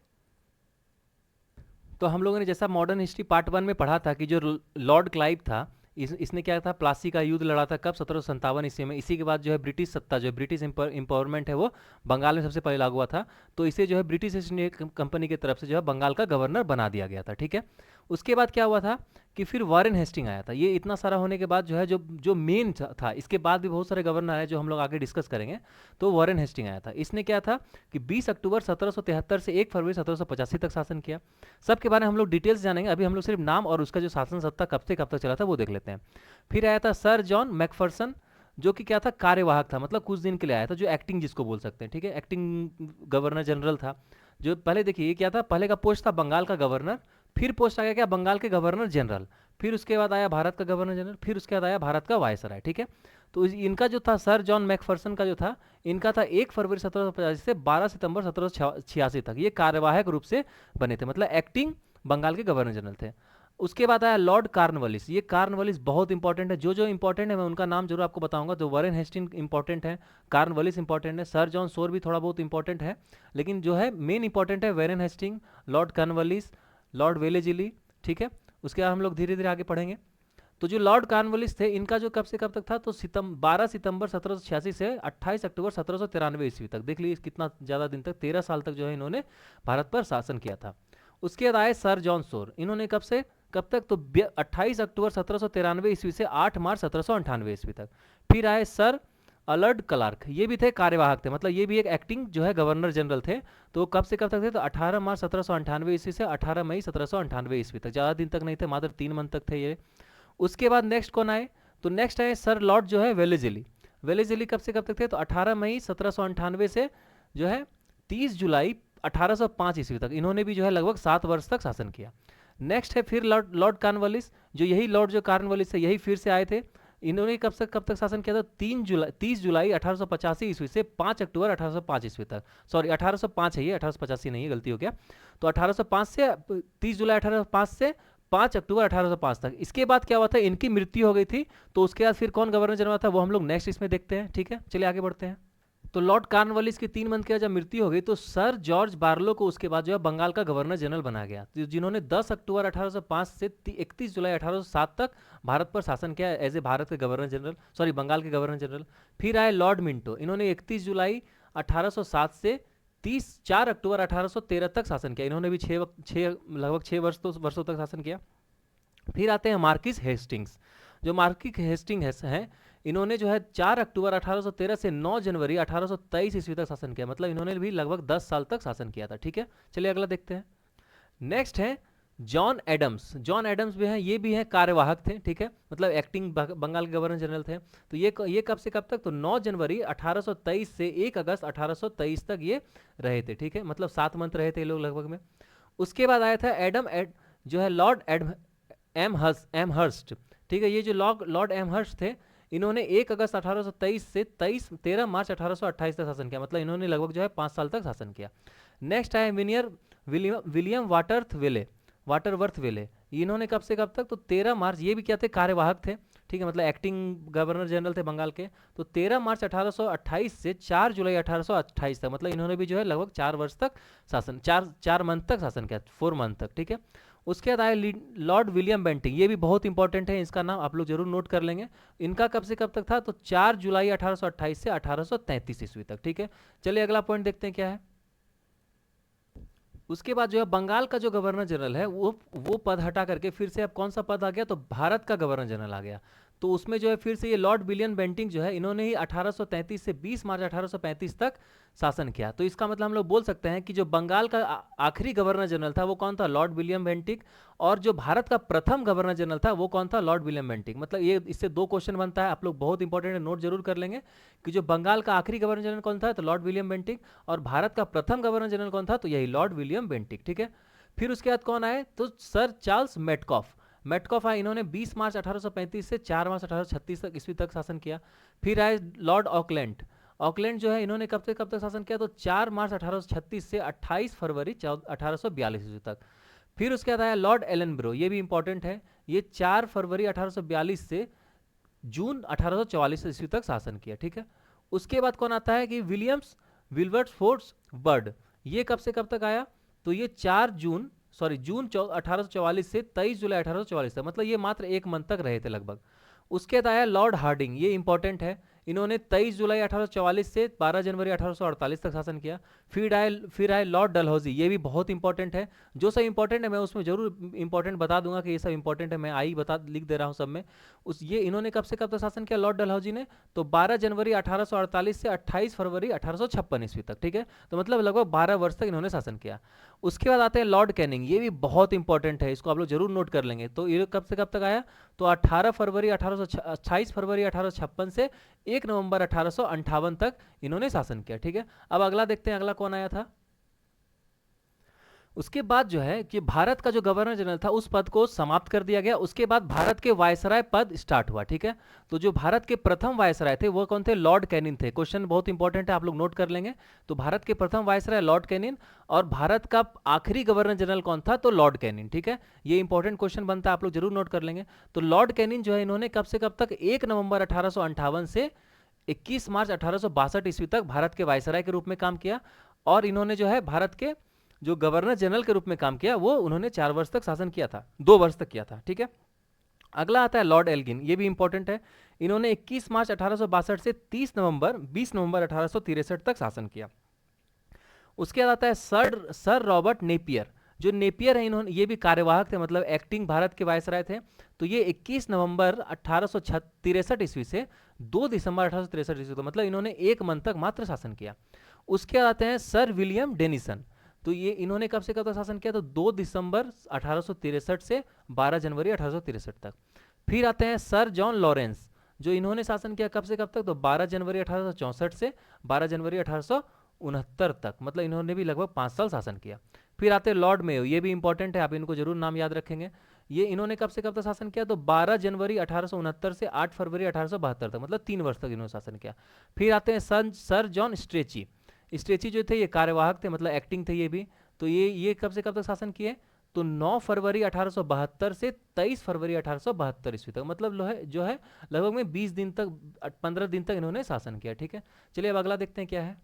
तो हम लोगों ने जैसा मॉडर्न हिस्ट्री पार्ट 1 में पढ़ा था कि जो लॉर्ड क्लाइव था इसने क्या था? प्लासी का युद्ध लड़ा था। कब? 1757 ईस्वी में। इसी के बाद जो है ब्रिटिश सत्ता जो है ब्रिटिश एम्पावरमेंट है वो बंगाल में सबसे पहले लागू हुआ था। तो इसे जो है ब्रिटिश ईस्ट इंडिया कंपनी की तरफ से जो है बंगाल का गवर्नर बना दिया गया था। ठीक है, उसके बाद क्या हुआ था कि फिर वॉरेन हेस्टिंग आया था। ये इतना सारा होने के बाद जो है जो मेन था, इसके बाद भी बहुत सारे गवर्नर आए जो हम लोग आगे डिस्कस करेंगे। तो वॉरेन हेस्टिंग आया था। इसने क्या था कि 20 अक्टूबर 1773 से 1 फरवरी 1785 तक शासन किया। सबके बारे में हम लोग डिटेल्स जानेंगे, अभी हम लोग सिर्फ नाम और उसका जो शासन सत्ता कब से कब तक चला था वो देख लेते हैं। फिर आया था सर जॉन मैकफरसन, जो कि क्या था? कार्यवाहक था, मतलब कुछ दिन के लिए आया था, जो एक्टिंग जिसको बोल सकते हैं। ठीक है, एक्टिंग गवर्नर जनरल था। जो पहले देखिए ये क्या था, पहले का पोस्ट था बंगाल का गवर्नर, फिर पोस्ट आ गया क्या? बंगाल के गवर्नर जनरल, फिर उसके बाद आया भारत का गवर्नर जनरल, फिर उसके बाद आया भारत का वायसराय। ठीक है, तो इनका जो था सर जॉन मैकफरसन का जो था, इनका था 1 फरवरी 1785 से 12 सितंबर 1786 तक। ये कार्यवाहक रूप से बने थे, मतलब एक्टिंग बंगाल के गवर्नर जनरल थे। उसके बाद आया लॉर्ड कार्नवालिस। ये कार्नवालिस बहुत इंपॉर्टेंट है, जो इंपॉर्टेंट है मैं उनका नाम जरूर आपको बताऊंगा। तो वॉरेन हेस्टिंग इंपॉर्टेंट है, कार्नवालिस इंपॉर्टेंट है, सर जॉन सोर भी थोड़ा बहुत इंपॉर्टेंट है, लेकिन जो है मेन इंपॉर्टेंट है Warren Hasting, Lord Cornwallis, Lord Wellesley. ठीक है, उसके बाद हम लोग धीरे धीरे आगे पढ़ेंगे। तो जो लॉर्ड कॉर्नवालिस थे इनका जो कब से कब तक था, तो 12 सितंबर 1786 से 28 अक्टूबर 1793 ईस्वी तक। देख लीजिए कितना ज़्यादा दिन तक, 13 साल तक जो है इन्होंने भारत पर शासन किया था। उसके बाद आए सर जॉन शोर, इन्होंने कब से कब तक, तो 28 अक्टूबर 1793 ईस्वी से 8 मार्च 1798 ईस्वी तक। फिर आए सर अलर्ड क्लार्क, ये भी थे कार्यवाहक थे, मतलब ये भी एक एक्टिंग जो है गवर्नर जनरल थे। तो कब से कब तक थे, तो 18 मार्च 1798 ईस्वी से 18 मई 1798 ईस्वी तक। ज़्यादा दिन तक नहीं थे, मात्र 3 मंथ तक थे ये। उसके बाद नेक्स्ट कौन आए, तो नेक्स्ट आए सर लॉर्ड जो है वेलेजली। वेलेजली कब से कब तक थे, तो 18 मई 1798 से जो है 30 जुलाई 1805 ईस्वी तक। इन्होंने भी जो है लगभग 7 वर्ष तक शासन किया। नेक्स्ट है फिर लॉर्ड कॉर्नवालिस, जो यही लॉर्ड जो कॉर्नवालिस है यही फिर से आए थे। इन्होंने कब से कब तक शासन किया था, 30 जुलाई 1885 ईस्वी से 5 अक्टूबर 1805 ईस्वी तक। सॉरी 1805 है ये, 1885 नहीं है, गलती हो गया। तो 1805 से 30 जुलाई 1805 से 5 अक्टूबर 1805 तक। इसके बाद क्या हुआ था, इनकी मृत्यु हो गई थी। तो उसके बाद फिर कौन गवर्नर जनरल था वो हम लोग नेक्स्ट इसमें देखते हैं, ठीक है। चलिए आगे बढ़ते हैं। तो लॉर्ड कॉर्नवालिस की 3 मंथ के बाद जब मृत्यु हो गई तो सर जॉर्ज बार्लो को उसके बाद जो है बंगाल का गवर्नर जनरल बनाया गया, जिन्होंने 10 अक्टूबर 1805 से 31 जुलाई 1807 तक भारत पर शासन किया एज ए भारत के गवर्नर जनरल, सॉरी बंगाल के गवर्नर जनरल। फिर आए लॉर्ड मिंटो, इन्होंने 31 जुलाई 1807 से 4 अक्टूबर 1813 तक शासन किया। इन्होंने भी लगभग 6 वर्षों तक शासन किया। फिर आते हैं मार्किस हेस्टिंग्स, जो मार्किस हेस्टिंग्स हैं इन्होंने जो है 4 अक्टूबर 1813 से 9 जनवरी 1823 ईस्वी तक शासन किया, मतलब इन्होंने भी लगभग 10 साल तक शासन किया था, ठीक है। चलिए अगला देखते हैं। नेक्स्ट है जॉन एडम्स। जॉन एडम्स भी हैं, ये भी हैं कार्यवाहक थे, ठीक है, मतलब एक्टिंग बंगाल के गवर्नर जनरल थे। तो ये कब से कब तक, तो 9 जनवरी 1823 से 1 अगस्त 1823 तक ये रहे थे, ठीक है, मतलब 7 मंथ रहे थे ये लोग लगभग में। उसके बाद आया था जो है लॉर्ड एम हर्स्ट, ठीक है। ये जो लॉर्ड एम हर्स्ट थे इन्होंने 1 अगस्त 1823 से 13 मार्च 1828 तक शासन किया, मतलब इन्होंने लगभग जो है 5 साल तक शासन किया। नेक्स्ट है विलियम वाटरवर्थ वेले, इन्होंने कब से कब तक, तो 13 मार्च, ये भी क्या थे, कार्यवाहक थे, ठीक है, मतलब एक्टिंग गवर्नर जनरल थे बंगाल के। तो 13 मार्च 1828 से 4 जुलाई 1828 तक, मतलब इन्होंने भी जो है लगभग 4 वर्ष तक शासन, 4 मंथ तक शासन किया, 4 मंथ तक, ठीक है। उसके बाद आए लॉर्ड विलियम बेंटिंग, ये भी बहुत इंपॉर्टेंट है, इसका नाम आप लोग जरूर नोट कर लेंगे। इनका कब से कब तक था, तो 4 जुलाई 1828 से 1833 ईस्वी तक, ठीक है। चलिए अगला पॉइंट देखते हैं क्या है। उसके बाद जो है बंगाल का जो गवर्नर जनरल है वो पद हटा करके फिर से अब कौन सा पद आ गया, तो भारत का गवर्नर जनरल आ गया। तो उसमें जो है फिर से ये लॉर्ड विलियम बेंटिंग जो है इन्होंने ही 1833 से 20 मार्च 1835 तक शासन किया। तो इसका मतलब हम लोग बोल सकते हैं कि जो बंगाल का आखिरी गवर्नर जनरल था वो कौन था, लॉर्ड विलियम बेंटिंग, और जो भारत का प्रथम गवर्नर जनरल था वो कौन था, लॉर्ड विलियम बेंटिंग। मतलब ये इससे 2 क्वेश्चन बनता है, आप लोग बहुत इंपॉर्टेंट है, नोट जरूर कर लेंगे कि जो बंगाल का आखिरी गवर्नर जनरल कौन था, तो लॉर्ड विलियम बेंटिंग, और भारत का प्रथम गवर्नर जनरल कौन था, तो यही लॉर्ड विलियम बेंटिंग, ठीक है। फिर उसके बाद कौन आए, तो सर चार्ल्स मेटकॉफ आए, इन्होंने 20 मार्च 1835 से 4 मार्च 1836 तक ईस्वी तक शासन किया। फिर आए लॉर्ड ऑकलैंड जो है इन्होंने कब से कब तक शासन किया, तो 4 मार्च 1836 से 28 फरवरी 1842 ईस्वी तक। फिर उसके बाद आया लॉर्ड एलनब्रो, ये भी इंपॉर्टेंट है, ये 4 फरवरी 1842 से जून 1844 ईस्वी तक शासन किया, ठीक है। उसके बाद कौन आता है कि विल्बरफोर्ड बर्ड, ये कब से कब तक आया, तो ये जून 1844 से 23 जुलाई 1844 तक, मतलब ये मात्र 1 मंथ तक रहे थे लगभग। उसके बाद आया लॉर्ड हार्डिंग, ये इंपॉर्टेंट है, इन्होंने 23 जुलाई 1844 से 12 जनवरी 1848 तक शासन किया। फिर आए लॉर्ड डलहौजी, ये भी बहुत इंपॉर्टेंट है, जो सब इंपॉर्टेंट है मैं उसमें जरूर इंपॉर्टेंट बता दूंगा कि ये सब इंपॉर्टेंट है, मैं लिख दे रहा हूँ सब में। ये इन्होंने कब से कब तक शासन किया, लॉर्ड डलहौजी ने, तो 12 जनवरी 1848 से 28 फरवरी 1856 ईस्वी तक, ठीक है। तो मतलब लगभग 12 वर्ष तक इन्होंने शासन किया। उसके बाद आते हैं लॉर्ड कैनिंग, ये भी बहुत इंपॉर्टेंट है, इसको आप लोग जरूर नोट कर लेंगे। तो ये कब से कब तक आया, तो 28 फरवरी 1856 से 1 नवंबर 1858 तक इन्होंने शासन किया, ठीक है। अब अगला देखते हैं, अगला कौन आया था। उसके बाद जो है कि भारत का जो गवर्नर जनरल था उस पद को समाप्त कर दिया गया। उसके बाद भारत के वायसराय पद स्टार्ट हुआ, ठीक है। तो जो भारत के प्रथम वायसराय थे वो कौन थे, लॉर्ड कैनिन थे। क्वेश्चन बहुत इंपॉर्टेंट है, आप लोग नोट कर लेंगे। तो भारत के प्रथम वायसराय लॉर्ड कैनिन, और भारत का आखिरी गवर्नर जनरल कौन था, तो लॉर्ड कैनिन, ठीक है। ये इंपॉर्टेंट क्वेश्चन बनता है, आप लोग जरूर नोट कर लेंगे। तो लॉर्ड कैनिन जो है इन्होंने कब से कब तक, 1 नवंबर 1858 से 21 मार्च 1862 ईस्वी तक भारत के वायसराय के रूप में काम किया। और इन्होंने जो है भारत के जो गवर्नर जनरल के रूप में काम किया वो उन्होंने 4 वर्ष तक शासन किया था, 2 वर्ष तक किया था, ठीक है। अगला आता है लॉर्ड एल्गिन, ये भी इंपॉर्टेंट है। इन्होंने 21 मार्च 1862 से 20 नवंबर 1863 तक शासन किया। उसके बाद आता है सर सर रॉबर्ट नेपियर। जो नेपियर है, इन्होंने ये भी कार्यवाहक थे, मतलब एक्टिंग भारत के वायसराय थे। तो ये 21 नवंबर 1863 ईस्वी से 2 दिसंबर 1863 ईस्वी तक, मतलब इन्होंने 1 मंथ तक मात्र शासन किया। उसके बाद आते हैं सर विलियम डेनिसन। तो ये इन्होंने कब से कब तक शासन किया? तो 2 दिसंबर 1863 से 12 जनवरी 1863 तक। फिर आते हैं सर जॉन लॉरेंस, जो इन्होंने शासन किया कब से कब तक? तो 12 जनवरी 1864 से 12 जनवरी 1869 तक, मतलब इन्होंने भी लगभग 5 साल शासन किया। फिर आते हैं लॉर्ड मेयो, ये भी इंपॉर्टेंट है, आप इनको जरूर नाम याद रखेंगे। ये इन्होंने कब से कब तक शासन किया? तो 12 जनवरी 1869 से 8 फरवरी 1872 तक, मतलब 3 वर्ष तक इन्होंने शासन किया। फिर आते हैं सर जॉन स्ट्रेची। स्ट्रेची जो थे ये कार्यवाहक थे, मतलब एक्टिंग थे ये भी। तो ये कब से कब तक शासन किए? तो 9 फरवरी 1872 से 23 फरवरी 1872 ईस्वी तक, मतलब जो है लगभग में 20 दिन तक, 15 दिन तक इन्होंने शासन किया। ठीक है, चलिए अब अगला देखते हैं क्या है।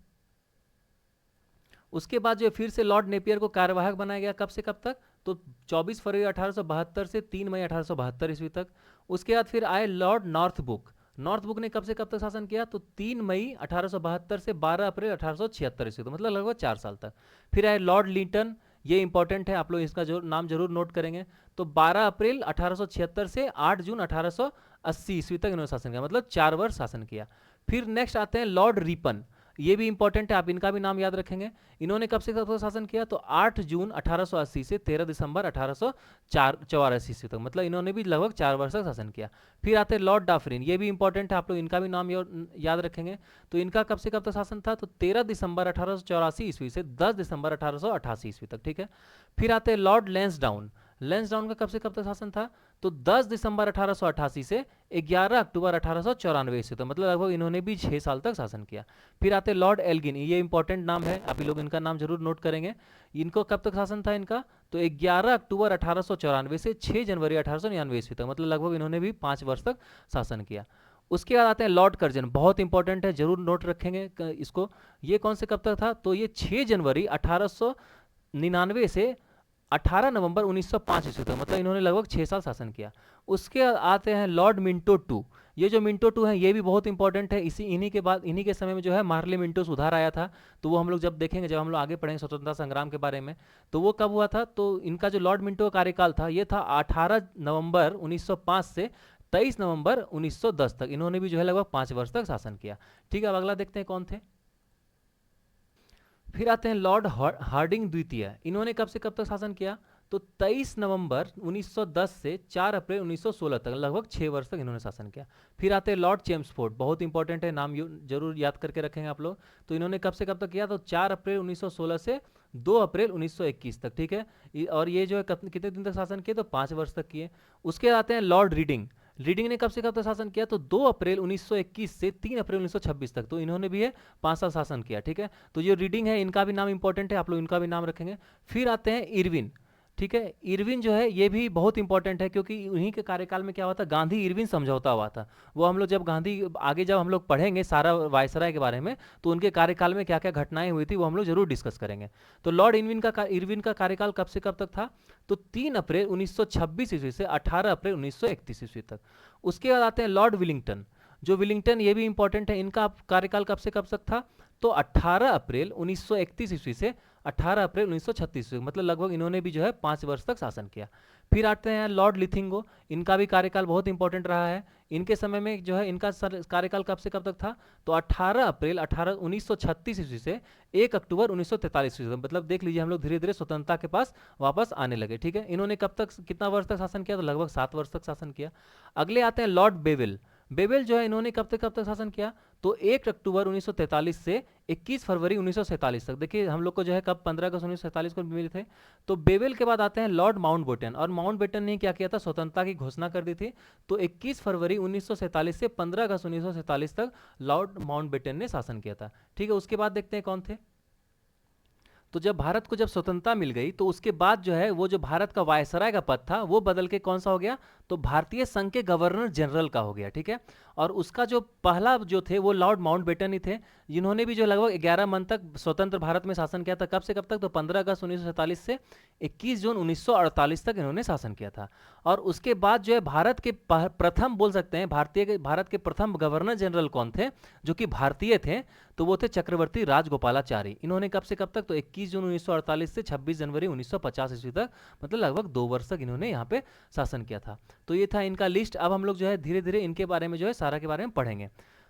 उसके बाद जो फिर से लॉर्ड नेपियर को कार्यवाहक बनाया गया, कब से कब तक? तो 24 फरवरी 1872 से 3 मई 1872 ईस्वी तक। उसके बाद फिर आए लॉर्ड नॉर्थबुक। नॉर्थबुक ने कब से कब तक शासन किया? तो 3 मई 1872 से 12 अप्रैल 1876 ईस्वी तक, मतलब लगभग 4 साल तक। फिर आए लॉर्ड लिंटन, ये इंपॉर्टेंट है, आप लोग इसका जो नाम जरूर नोट करेंगे। तो 12 अप्रैल 1876 से 8 जून 1880 ईस्वी तक इन्होंने शासन किया, मतलब 4 वर्ष शासन किया। फिर नेक्स्ट आते हैं लॉर्ड रिपन, ये भी इंपॉर्टेंट है, आप इनका भी नाम याद रखेंगे। इन्होंने कब से कब तक शासन किया? तो 8 जून 1880 से 13 दिसंबर 1884 ईस्वी तक, मतलब इन्होंने भी लगभग 4 वर्ष तक शासन किया। फिर आते हैं लॉर्ड डाफरिन, ये भी इंपॉर्टेंट है, आप लोग इनका भी नाम याद रखेंगे। तो इनका कब से कब तक शासन था? तो 13 दिसंबर 1884 ईस्वी से 10 दिसंबर 1888 ईस्वी तक। ठीक है, फिर आते हैं लॉर्ड लैंसडाउन। लैंसडाउन का कब से कब तक शासन था? तो 10 दिसंबर 1888 से 11 अक्टूबर 1894 ईस्वी तक, मतलब लगभग इन्होंने भी 6 साल तक शासन किया। फिर आते लॉर्ड एल्गिन, ये इंपॉर्टेंट नाम है, आप लोग इनका नाम जरूर नोट करेंगे। इनको कब तक शासन था इनका? तो 11 अक्टूबर 1894 से 6 जनवरी 1899 ईस्वी तक, मतलब लगभग इन्होंने भी 5 वर्ष तक शासन किया। उसके बाद आते हैं लॉर्ड कर्जन, बहुत इंपॉर्टेंट है, जरूर नोट रखेंगे इसको। ये कौन से कब तक था? तो ये 6 जनवरी 1899 से 18 नवंबर 1905 ईस्वी तक, मतलब इन्होंने लगभग 6 साल शासन किया। उसके आते हैं लॉर्ड मिंटो टू। ये जो मिंटो टू है ये भी बहुत इंपॉर्टेंट है, इन्हीं के समय में जो है मार्ले मिंटो सुधार आया था। तो वो हम लोग जब देखेंगे, जब हम लोग आगे पढ़ेंगे स्वतंत्रता संग्राम के बारे में, तो वो कब हुआ था? तो इनका जो लॉर्ड मिंटो का कार्यकाल था ये था 18 नवंबर 1905 से 23 नवंबर 1910 तक, इन्होंने भी जो है लगभग 5 वर्ष तक शासन किया। ठीक है, अब अगला देखते हैं कौन थे। फिर आते हैं लॉर्ड हार्डिंग द्वितीय, इन्होंने कब से कब तक शासन किया? तो 23 नवंबर 1910 से 4 अप्रैल 1916 तक, लगभग 6 वर्ष तक इन्होंने शासन किया। फिर आते हैं लॉर्ड चेम्सफोर्ड, बहुत इंपॉर्टेंट है, नाम जरूर याद करके रखेंगे आप लोग। तो इन्होंने कब से कब तक किया? तो 4 अप्रैल 1916 से 2 अप्रैल 1921 तक। ठीक है, और ये जो है कितने दिन तक शासन किए? तो 5 वर्ष तक किए। उसके आते हैं लॉर्ड रीडिंग। रीडिंग ने कब से कब तक शासन किया? तो 2 अप्रैल 1921 से 3 अप्रैल 1926 तक, तो इन्होंने भी है 5 साल शासन किया। ठीक है, तो जो रीडिंग है इनका भी नाम इंपॉर्टेंट है, आप लोग इनका भी नाम रखेंगे। फिर आते हैं इरविन। ठीक है, इरविन जो है ये भी बहुत इंपॉर्टेंट है, क्योंकि उन्हीं के कार्यकाल में क्या हुआ था? गांधी इरविन समझौता हुआ था। वो हम लोग जब आगे जब हम लोग पढ़ेंगे सारा वायसराय के बारे में, तो उनके कार्यकाल में क्या क्या घटनाएं हुई थी वो हम लोग जरूर डिस्कस करेंगे। तो लॉर्ड इरविन का कार्यकाल कब से कब तक था? तो 3 अप्रैल 1926 ईस्वी से 18 अप्रैल 1931 ईस्वी तक। उसके बाद आते हैं लॉर्ड विलिंगटन। जो विलिंगटन, ये भी इंपॉर्टेंट है, इनका कार्यकाल कब से कब तक था? तो 18 अप्रैल 1931 ईस्वी से 18 अप्रैल 1936 ईस्वी, मतलब लगभग इन्होंने भी जो है 5 वर्ष तक शासन किया। फिर आते हैं लॉर्ड लिथिंगो, इनका भी कार्यकाल बहुत इंपॉर्टेंट रहा है। इनके समय में जो है इनका कार्यकाल कब से कब तक था? तो 18 अप्रैल 1936 ईस्वी से 1 अक्टूबर 1943 ईस्वी, मतलब देख लीजिए हम लोग धीरे धीरे स्वतंत्रता के पास वापस आने लगे। ठीक है, इन्होंने कब तक, कितना वर्ष तक शासन किया? तो लगभग 7 वर्ष तक शासन किया। अगले आते हैं लॉर्ड बेवेल। बेवेल जो है इन्होंने कब तक शासन किया? तो 1 अक्टूबर 1943 से 21 फरवरी 1947 तक। देखिए हम लोग को जो है कब 15 अगस्त 1947 को मिले थे। तो बेवेल के बाद आते हैं लॉर्ड माउंटबेटन, और माउंटबेटन ने क्या किया था? स्वतंत्रता की घोषणा कर दी थी। तो 21 फरवरी 1947 से 15 अगस्त 1947 तक लॉर्ड माउंटबेटन ने शासन किया था। ठीक है, उसके बाद देखते हैं कौन थे। तो जब भारत को जब स्वतंत्रता मिल गई तो उसके बाद जो है वो जो भारत का वायसराय का पद था वो बदल के कौन सा हो गया, तो भारतीय संघ के गवर्नर जनरल का हो गया, ठीक है। और उसका जो पहला जो थे वो लॉर्ड माउंटबेटन ही थे, जिन्होंने भी जो लगभग 11 मंथ तक स्वतंत्र भारत में शासन किया था। कब से कब तक, तो 15 अगस्त 1947 से 21 जून 1948 तक इन्होंने शासन किया था। और उसके बाद जो है भारत के प्रथम बोल सकते हैं, भारत के प्रथम गवर्नर जनरल कौन थे, जो कि भारतीय थे, तो वो थे चक्रवर्ती राजगोपालाचारी। इन्होंने कब से कब तक, तो 21 जून 1948 से 26 जनवरी 1950 ईस्वी तक, मतलब लगभग 2 वर्ष तक इन्होंने यहाँ पे शासन किया था। तो ये था इनका लिस्ट। अब हम लोग जो है धीरे धीरे इनके बारे में जो है सारा के बारे में पढ़ेंगे।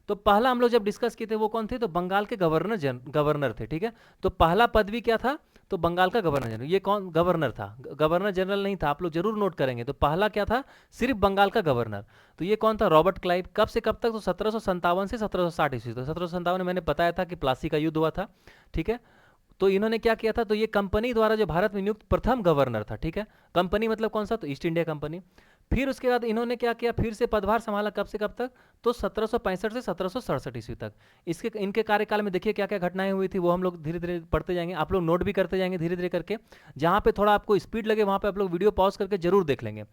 तो पहला हम लोग जब डिस्कस किए थे वो कौन थे, तो बंगाल के गवर्नर थे, ठीक है। तो पहला पदवी क्या था, तो बंगाल का गवर्नर जनरल। ये कौन गवर्नर था, गवर्नर जनरल नहीं था, आप लोग जरूर नोट करेंगे। तो पहला क्या था, सिर्फ बंगाल का गवर्नर। तो ये कौन था, रॉबर्ट क्लाइव। कब से कब तक, तो 1757 से 1760 ईस्वी तक। 1757 में मैंने बताया था कि प्लासी का युद्ध हुआ था, ठीक है। तो इन्होंने क्या किया था, तो ये कंपनी द्वारा जो भारत में नियुक्त प्रथम गवर्नर था, ठीक है। कंपनी मतलब कौन सा, तो ईस्ट इंडिया कंपनी। फिर उसके बाद इन्होंने क्या किया, फिर से पदभार संभाला। कब से कब तक, तो 1765 से 1767 ईस्वी तक। इसके इनके कार्यकाल में देखिए क्या क्या घटनाएं हुई थी, वो हम लोग धीरे धीरे पढ़ते जाएंगे, आप लोग नोट भी करते जाएंगे धीरे धीरे करके। जहाँ पे थोड़ा आपको स्पीड लगे वहाँ पे आप लोग वीडियो पॉज करके जरूर देख लेंगे,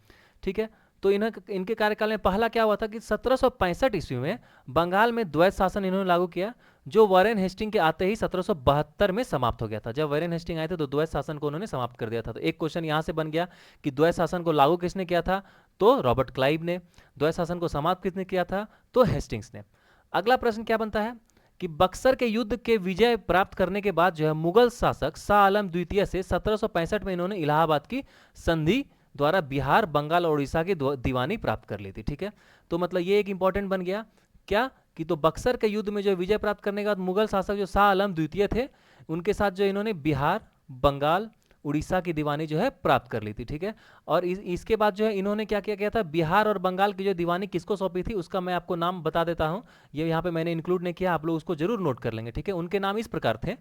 ठीक है। तो इनके कार्यकाल में पहला क्या हुआ था कि 1765 ईस्वी में बंगाल में द्वैत शासन इन्होंने लागू किया, जो वॉरेन हेस्टिंग के आते ही 1772 में समाप्त हो गया था। जब वॉरेन हेस्टिंग आए थे तो द्वैत शासन को उन्होंने समाप्त कर दिया था। तो एक क्वेश्चन यहां से बन गया कि द्वैत शासन को लागू किसने किया था, तो रॉबर्ट क्लाइव ने। द्वैत शासन को समाप्त किसने किया था, तो हेस्टिंग्स ने। अगला प्रश्न क्या बनता है कि बक्सर के युद्ध के विजय प्राप्त करने के बाद जो है मुगल शासक शाह आलम द्वितीय से 1765 में इन्होंने इलाहाबाद की संधि द्वारा बिहार, बंगाल और उड़ीसा की दीवानी प्राप्त कर ली थी, ठीक है। तो मतलब ये एक इंपॉर्टेंट बन गया क्या, कि तो बक्सर के युद्ध में जो विजय प्राप्त करने के बाद मुगल शासक जो शाह आलम द्वितीय थे, उनके साथ जो इन्होंने बिहार, बंगाल, उड़ीसा की दीवानी जो है प्राप्त कर ली थी, ठीक है। और इसके बाद जो है इन्होंने क्या किया गया था, बिहार और बंगाल की जो दीवानी किसको सौंपी थी उसका मैं आपको नाम बता देता हूं। ये यहाँ पे मैंने इंक्लूड नहीं किया, आप लोग उसको जरूर नोट कर लेंगे, ठीक है। उनके नाम इस प्रकार थे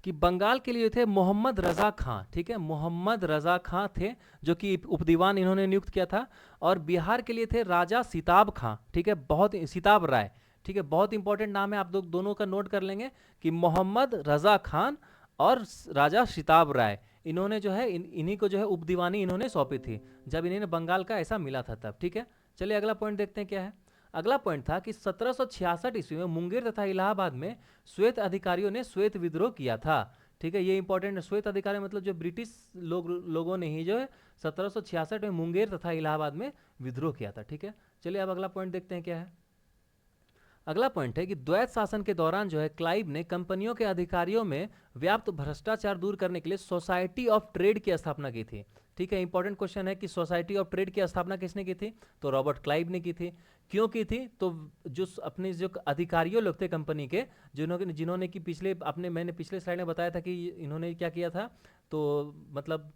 कि बंगाल के लिए थे मोहम्मद रजा खां, ठीक है, मोहम्मद रजा खां थे, जो कि उपदीवान इन्होंने नियुक्त किया था। और बिहार के लिए थे राजा सिताब खां, ठीक है, बहुत सिताब राय, ठीक है, बहुत इंपॉर्टेंट नाम है, आप लोग दोनों का नोट कर लेंगे कि मोहम्मद रजा खान और राजा सिताब राय, इन्होंने जो है इन्हीं को जो है उपदीवानी इन्होंने सौंपी थी जब इन्हें बंगाल का ऐसा मिला था तब, ठीक है। चलिए अगला पॉइंट देखते हैं क्या है। अगला पॉइंट था कि 1766 ईस्वी में मुंगेर तथा इलाहाबाद में श्वेत अधिकारियों ने श्वेत विद्रोह किया था, ठीक है। ये इंपॉर्टेंट है, श्वेत अधिकारी मतलब जो ब्रिटिश लोगों ने ही जो है 1766 में मुंगेर तथा इलाहाबाद में विद्रोह किया था, ठीक है। चलिए अब अगला पॉइंट देखते हैं क्या है। अगला पॉइंट है कि द्वैत शासन के दौरान जो है क्लाइव ने कंपनियों के अधिकारियों में व्याप्त भ्रष्टाचार दूर करने के लिए सोसाइटी ऑफ ट्रेड की स्थापना की थी, ठीक है। इंपॉर्टेंट क्वेश्चन है कि सोसाइटी ऑफ ट्रेड की स्थापना किसने की थी, तो रॉबर्ट क्लाइव ने की थी। क्यों की थी, तो जो अपने जो अधिकारियों लोग थे कंपनी के, जिन्होंने कि मैंने पिछले स्लाइड में बताया था कि इन्होंने क्या किया था, तो मतलब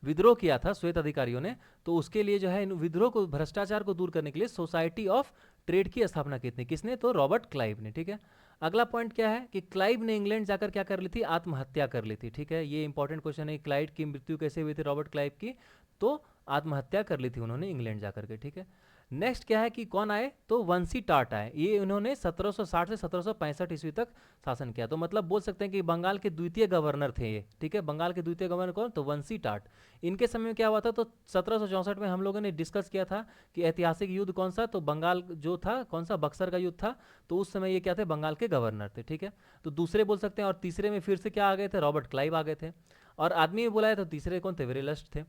विद्रोह किया था श्वेत अधिकारियों ने। तो उसके लिए जो है इन विद्रोह को, भ्रष्टाचार को दूर करने के लिए सोसाइटी ऑफ ट्रेड की स्थापना की थी, किसने, तो रॉबर्ट क्लाइव ने, ठीक है। अगला पॉइंट क्या है कि क्लाइव ने इंग्लैंड जाकर क्या कर ली थी, आत्महत्या कर ली थी, ठीक है। ये इंपॉर्टेंट क्वेश्चन है, क्लाइव की मृत्यु कैसे हुई थी रॉबर्ट क्लाइव की, तो आत्महत्या कर ली थी उन्होंने इंग्लैंड जाकर के, ठीक है। नेक्स्ट क्या है कि कौन आए, तो वंशी टाट आए। ये उन्होंने 1760 से 1765 ईस्वी तक शासन किया। तो मतलब बोल सकते हैं कि बंगाल के द्वितीय गवर्नर थे ये, ठीक है। बंगाल के द्वितीय गवर्नर कौन, तो वंशी टाट। इनके समय में क्या हुआ था, तो 1764 में हम लोगों ने डिस्कस किया था कि ऐतिहासिक युद्ध कौन सा, तो बंगाल जो था कौन सा, बक्सर का युद्ध था। तो उस समय ये क्या थे, बंगाल के गवर्नर थे, ठीक है। तो दूसरे बोल सकते हैं। और तीसरे में फिर से क्या आ गए थे, रॉबर्ट क्लाइव आ गए थे। और आदमी भी बुलाया तो तीसरे कौन थे, वेरेलस्ट थे।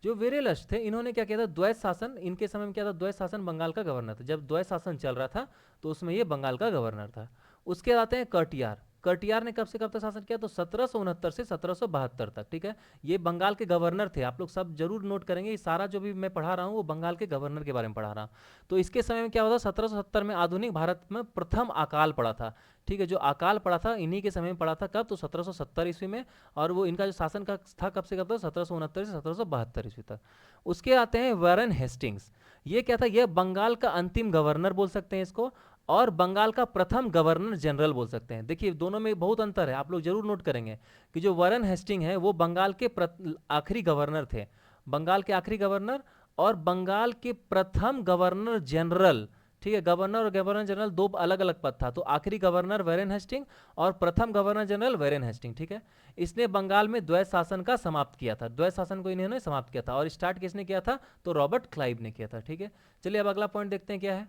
जो वेरेलस्ट थे इन्होंने क्या किया था, द्वैत शासन, इनके समय में क्या था, द्वैत शासन बंगाल का गवर्नर था। जब द्वैत शासन चल रहा था तो उसमें ये बंगाल का गवर्नर था। उसके आते हैं कटियार। कटियार ने कब से कब तक शासन किया, तो 1769 से 1772 तक, ठीक है। ये बंगाल के गवर्नर थे, आप लोग सब जरूर नोट करेंगे। ये सारा जो भी मैं पढ़ा रहा हूँ वो बंगाल के गवर्नर के बारे में पढ़ा रहा हूँ। तो इसके समय में क्या होता, 1770 में आधुनिक भारत में प्रथम अकाल पड़ा था, ठीक है। जो अकाल पड़ा था इन्हीं के समय में पड़ा था, कब, तो 1770 ईस्वी में। और वो इनका जो शासन का था कब से कब तक, 1769 से 1772 ईस्वी तक। उसके आते हैं वॉरेन हेस्टिंग्स। ये क्या था, ये बंगाल का अंतिम गवर्नर बोल सकते हैं इसको, और बंगाल का प्रथम गवर्नर जनरल बोल सकते हैं। देखिए दोनों में बहुत अंतर है, आप लोग जरूर नोट करेंगे कि जो वॉरेन हेस्टिंग है वो बंगाल के आखिरी गवर्नर थे, बंगाल के आखिरी गवर्नर, और बंगाल के प्रथम गवर्नर जनरल, ठीक है, गवर्नर और गवर्नर जनरल दो अलग अलग पद था, तो आखिरी गवर्नर वैरेन हेस्टिंग और प्रथम गवर्नर जनरल वैरेन हेस्टिंग। ठीक है, इसने बंगाल में द्वैत शासन का समाप्त किया था, द्वैत शासन को इन्होंने समाप्त किया था, और स्टार्ट किसने किया था, तो रॉबर्ट क्लाइव ने किया था। ठीक है, चलिए अब अगला पॉइंट देखते हैं क्या है।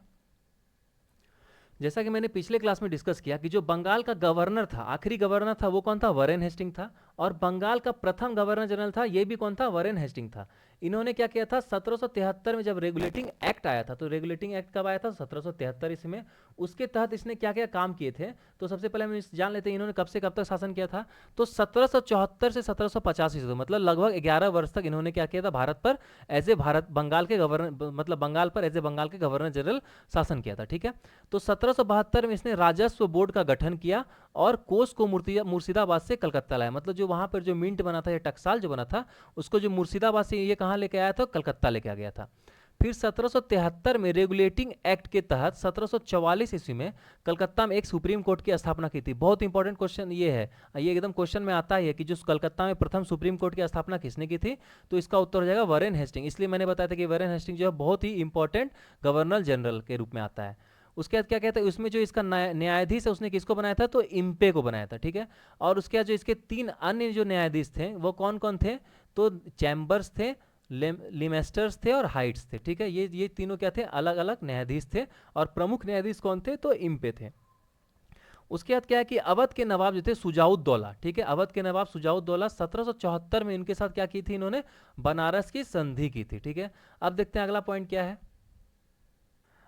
जैसा कि मैंने पिछले क्लास में डिस्कस किया कि जो बंगाल का गवर्नर था, आखिरी गवर्नर था, वो कौन था, वैरेन हेस्टिंग था, और बंगाल का प्रथम गवर्नर जनरल था, ये भी कौन था, वैरेन हेस्टिंग था। इन्होंने क्या किया था, 1773 में जब रेगुलेटिंग एक्ट आया था, तो रेगुलेटिंग एक्ट कब आया था, 1773 ईस्वी में, उसके तहत इसने क्या क्या काम किए थे। तो सबसे पहले हम जान लेते हैं इन्होंने कब से कब तक शासन किया था। तो 1774 से 1785 ईस्वी, मतलब लगभग 11 वर्ष तक इन्होंने क्या किया था, भारत पर एज ए भारत बंगाल के गवर्नर, मतलब बंगाल पर एज ए बंगाल के गवर्नर जनरल शासन किया था। ठीक है, तो 1772 में इसने राजस्व बोर्ड का गठन किया और कोष को मुर्शिदाबाद से कलकत्ता लाया, मतलब जो वहां पर जो मिंट बना था या टकसाल जो बना था, उसको जो मुर्शिदाबाद से ये कहाँ लेके आया था, कलकत्ता लेके आ गया था। फिर 1773 में रेगुलेटिंग एक्ट के तहत 1744 ईस्वी में कलकत्ता में एक सुप्रीम कोर्ट की स्थापना की थी। बहुत इंपॉर्टेंट क्वेश्चन ये है, ये एकदम क्वेश्चन में आता है कि जो कलकत्ता में प्रथम सुप्रीम कोर्ट की स्थापना किसने की थी, तो इसका उत्तर हो जाएगा वैरेन हेस्टिंग। इसलिए मैंने बताया था कि वैरेन हेस्टिंग जो है बहुत ही इंपॉर्टेंट गवर्नर जनरल के रूप में आता है। उसके बाद क्या कहता है, उसमें जो इसका न्यायाधीश है उसने किसको बनाया था, तो इम्पे को बनाया था। ठीक है, और उसके बाद जो इसके 3 अन्य जो न्यायाधीश थे वो कौन कौन थे, तो चैम्बर्स थे, लिमेस्टर्स थे और हाइट्स थे। ठीक है, ये तीनों क्या थे, अलग अलग न्यायाधीश थे, और प्रमुख न्यायाधीश कौन थे, तो इम्पे थे। उसके बाद क्या है कि अवध के नवाब जो थे सुजाउद्दौला, ठीक है, अवध के नवाब सुजाउद्दौला 1774 में इनके साथ क्या की थी, इन्होंने बनारस की संधि की थी। ठीक है, अब देखते हैं अगला पॉइंट क्या है।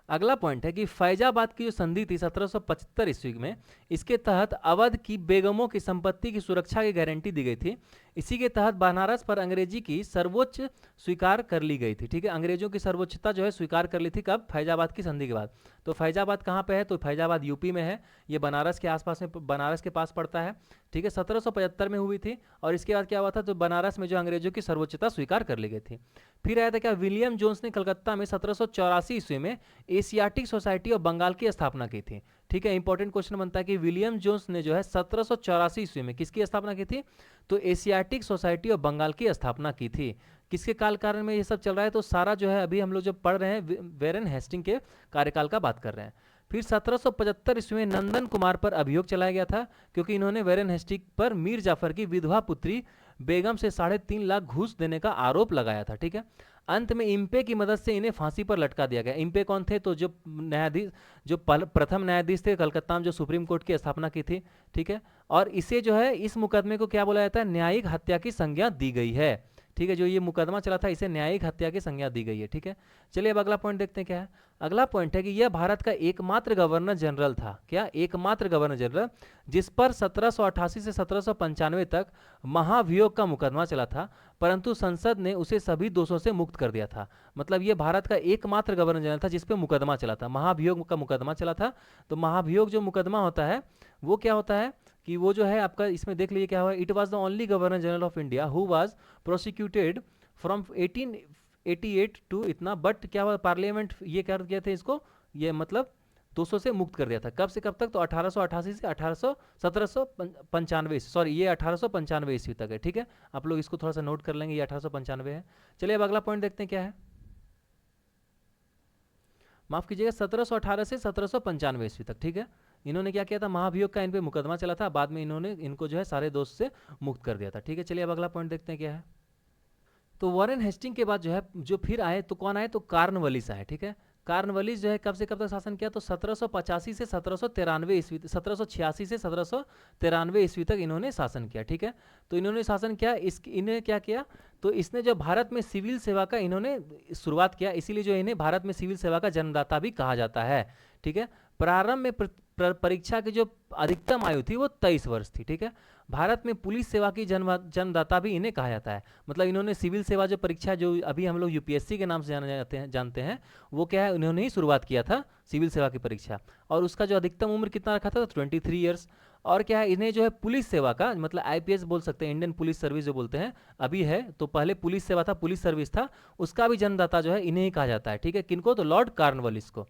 अगला पॉइंट है कि फैजाबाद की जो संधि थी 1775 ईस्वी में, इसके तहत अवध की बेगमों की संपत्ति की सुरक्षा की गारंटी दी गई थी। इसी के तहत बनारस पर अंग्रेजी की सर्वोच्च स्वीकार कर ली गई थी। ठीक है, अंग्रेजों की सर्वोच्चता जो है स्वीकार कर ली थी, कब, फैजाबाद की संधि के बाद। तो फैजाबाद कहाँ पे है, तो फैजाबाद यूपी में है, ये बनारस के आसपास में, बनारस के पास पड़ता है। ठीक है, 1775 में हुई थी, और इसके बाद क्या हुआ था, तो बनारस में जो अंग्रेजों की सर्वोच्चता स्वीकार कर ली गई थी। फिर आया था क्या, विलियम जोन्स ने कलकत्ता में 1784 ईस्वी में एशियाटिक सोसाइटी ऑफ बंगाल की स्थापना की थी। ठीक है, इंपॉर्टेंट क्वेश्चन बनता है कि विलियम जोन्स ने जो है 1784 ईस्वी में किसकी स्थापना की थी, तो एशियाटिक सोसाइटी ऑफ बंगाल की स्थापना की थी। किसके काल में ये सब चल रहा है, तो सारा जो है अभी हम लोग जब पढ़ रहे हैं वैरेन हेस्टिंग के कार्यकाल का बात कर रहे हैं। फिर 1775 ईस्वी में नंदन कुमार पर अभियोग चलाया गया था, क्योंकि इन्होंने वैरेन हेस्टिंग पर मीर जाफर की विधवा पुत्री बेगम से 3.5 लाख घूस देने का आरोप लगाया था। ठीक है, अंत में इम्पे की मदद से इन्हें फांसी पर लटका दिया गया। इम्पे कौन थे, तो जो न्यायाधीश, जो प्रथम न्यायाधीश थे कलकत्ता में, जो सुप्रीम कोर्ट की स्थापना की थी। ठीक है, और इसे जो है, इस मुकदमे को क्या बोला जाता है, न्यायिक हत्या की संज्ञा दी गई है। ठीक है, जो ये मुकदमा चला था इसे न्यायिक हत्या की संज्ञा दी गई है। ठीक है, चलिए अब अगला पॉइंट देखते हैं क्या है। अगला पॉइंट है कि यह भारत का एकमात्र गवर्नर जनरल था, क्या, एकमात्र गवर्नर जनरल जिस पर 1788 से 1795 तक महाभियोग का मुकदमा चला था, परंतु संसद ने उसे सभी दोषों से मुक्त कर दिया था। मतलब ये भारत का एकमात्र गवर्नर जनरल था जिस पे मुकदमा चला था, महाभियोग का मुकदमा चला था। तो महाभियोग जो मुकदमा होता है वो क्या होता है कि वो जो है आपका, इसमें देख लीजिए क्या हुआ, it was the only governor general of India who was prosecuted from 1888 to इतना, बट क्या हुआ, पार्लियामेंट ये कर दिया थे इसको, ये मतलब 200 से मुक्त कर दिया था। कब से कब तक, तो 1888 से 1795, सॉरी ये 1895 ईस्वी तक है। ठीक है, आप लोग इसको थोड़ा सा नोट कर लेंगे, ये 1895 है। चलिए अब अगला पॉइंट देखते हैं क्या है। माफ कीजिएगा, 1718 से 1795 ईस्वी तक। ठीक है, इन्होंने क्या किया था, महाभियोग का इन पे मुकदमा चला था, बाद में इन्होंने इनको जो है सारे दोष से मुक्त कर दिया था। ठीक है, चलिए अब अगला पॉइंट देखते हैं क्या है। तो वॉरेन हेस्टिंग के बाद जो है, जो फिर आए तो कौन आए, तो कार्नवालिस आए। ठीक है, कार्नवालिस जो है कब से कब तक शासन किया, तो 1785 से 1793 ईस्वी, 1786 से 1793 ईस्वी तक इन्होंने शासन किया। ठीक है, तो इन्होंने शासन किया, इन्हें क्या किया, तो इसने जो भारत में सिविल सेवा का इन्होंने शुरुआत किया, इसीलिए जो इन्हें भारत में सिविल सेवा का जन्मदाता भी कहा जाता है। ठीक है, प्रारंभ में परीक्षा की जो अधिकतम आयु थी वो 23 वर्ष थी। ठीक है, भारत में पुलिस सेवा की जन्मदाता भी इन्हें कहा जाता है। मतलब इन्होंने सिविल सेवा जो परीक्षा जो अभी हम लोग यूपीएससी के नाम से जानते हैं वो क्या है, इन्होंने ही शुरुआत किया था सिविल सेवा की परीक्षा, और उसका जो अधिकतम उम्र कितना रखा था, तो 23 ईयर्स। और क्या है, इन्हें जो है पुलिस सेवा का, मतलब आईपीएस बोल सकते हैं, इंडियन पुलिस सर्विस जो बोलते हैं, अभी है, तो पहले पुलिस सेवा था, पुलिस सर्विस था, उसका भी जन्मदाता जो है इन्हें ही कहा जाता है। ठीक है, किनको, तो लॉर्ड कार्नवालिस को।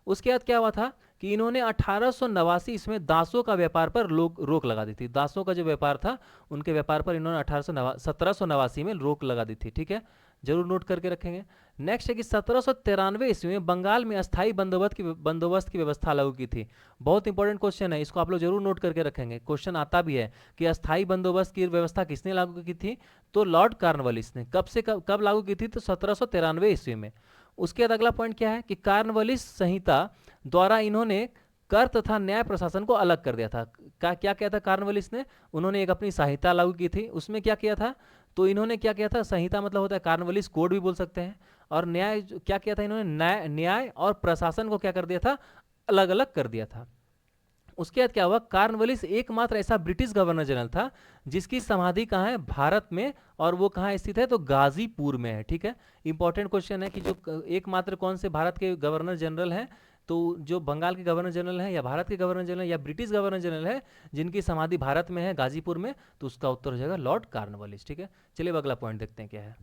उसके बाद क्या हुआ था कि इन्होंने 1889 इसमें दासों का व्यापार पर रोक लगा दी थी। दासों का जो व्यापार था उनके व्यापार पर इन्होंने 1789 में रोक लगा दी थी। ठीक है, जरूर नोट करके रखेंगे। नेक्स्ट है कि 1793 ईस्वी में बंगाल में अस्थायी बंदोबस्त की व्यवस्था लागू की थी। बहुत इंपॉर्टेंट क्वेश्चन है, इसको आप लोग जरूर नोट करके रखेंगे, क्वेश्चन आता भी है कि अस्थायी बंदोबस्त की व्यवस्था किसने लागू की थी, तो लॉर्ड कॉर्नवालिस ने। कब से कब लागू की थी, तो 1793 ईस्वी में। उसके बाद अगला पॉइंट क्या है कि कॉर्नवालिस संहिता द्वारा इन्होंने कर तथा न्याय प्रशासन को अलग कर दिया था। क्या किया था कॉर्नवालिस ने, उन्होंने एक अपनी संहिता लागू की थी, उसमें क्या किया था, तो इन्होंने क्या किया था, संहिता मतलब होता है कॉर्नवालिस कोड भी बोल सकते हैं, और न्याय क्या किया था इन्होंने, न्याय और प्रशासन को क्या कर दिया था, अलग अलग कर दिया था। उसके बाद क्या हुआ, कॉर्नवालिस एकमात्र ऐसा ब्रिटिश गवर्नर जनरल था जिसकी समाधि कहाँ है, भारत में, और वो कहाँ स्थित है, तो गाजीपुर में है। ठीक है, इंपॉर्टेंट क्वेश्चन है कि जो एकमात्र कौन से भारत के गवर्नर जनरल हैं, तो जो बंगाल के गवर्नर जनरल हैं, या भारत के गवर्नर जनरल, या ब्रिटिश गवर्नर जनरल है जिनकी समाधि भारत में है, गाजीपुर में, तो उसका उत्तर हो जाएगा लॉर्ड कॉर्नवालिस। ठीक है, चलिए अगला पॉइंट देखते हैं क्या है।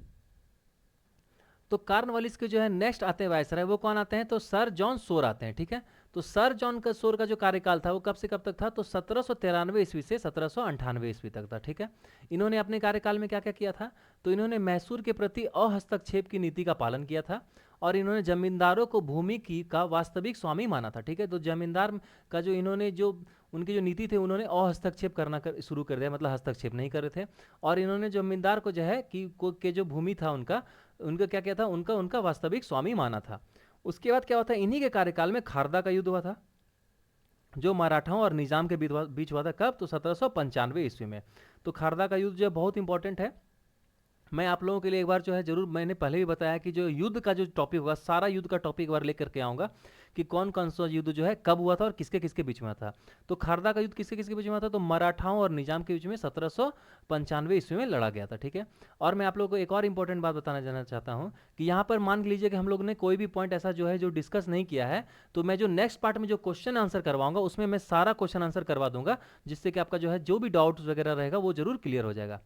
तो कॉर्नवालिस के जो है नेक्स्ट आते हैं वायसराय, वो कौन आते हैं, तो सर जॉन सोर आते हैं। ठीक है, तो सर जॉन का सोर का जो कार्यकाल था वो कब से कब तक था, तो 1793 ईस्वी से 1798 ईस्वी तक था। ठीक है, इन्होंने अपने कार्यकाल में क्या क्या किया था, तो इन्होंने मैसूर के प्रति अहस्तक्षेप की नीति का पालन किया था, और इन्होंने जमींदारों को भूमि की का वास्तविक स्वामी माना था। ठीक है, तो जमींदार का जो इन्होंने जो उनकी जो नीति थे, उन्होंने अहस्तक्षेप करना शुरू कर दिया, मतलब हस्तक्षेप नहीं कर रहे थे, और इन्होंने जमींदार को जो है कि जो भूमि था उनका क्या किया था, उनका वास्तविक स्वामी माना था। उसके बाद क्या हुआ था, इन्हीं के कार्यकाल में खारदा का युद्ध हुआ था, जो मराठाओं और निजाम के बीच हुआ था। कब, तो 1795 ईस्वी में। तो खारदा का युद्ध जो है बहुत इंपॉर्टेंट है। मैं आप लोगों के लिए एक बार जो है जरूर, मैंने पहले भी बताया कि जो युद्ध का जो टॉपिक होगा, सारा युद्ध का टॉपिक एक बार लेकर के आऊँगा कि कौन कौन सा युद्ध जो है कब हुआ था और किसके किसके बीच में था। तो खारदा का युद्ध किसके किसके बीच में था, तो मराठाओं और निजाम के बीच में 1795 ईस्वी में लड़ा गया था। ठीक है, और मैं आप लोगों को एक और इंपॉर्टेंट बात बताना जाना चाहता हूँ कि यहाँ पर मान लीजिए कि हम लोग ने कोई भी पॉइंट ऐसा जो है जो डिस्कस नहीं किया है, तो मैं जो नेक्स्ट पार्ट में जो क्वेश्चन आंसर करवाऊंगा उसमें मैं सारा क्वेश्चन आंसर करवा दूंगा, जिससे कि आपका जो है जो भी डाउट्स वगैरह रहेगा वो जरूर क्लियर हो जाएगा।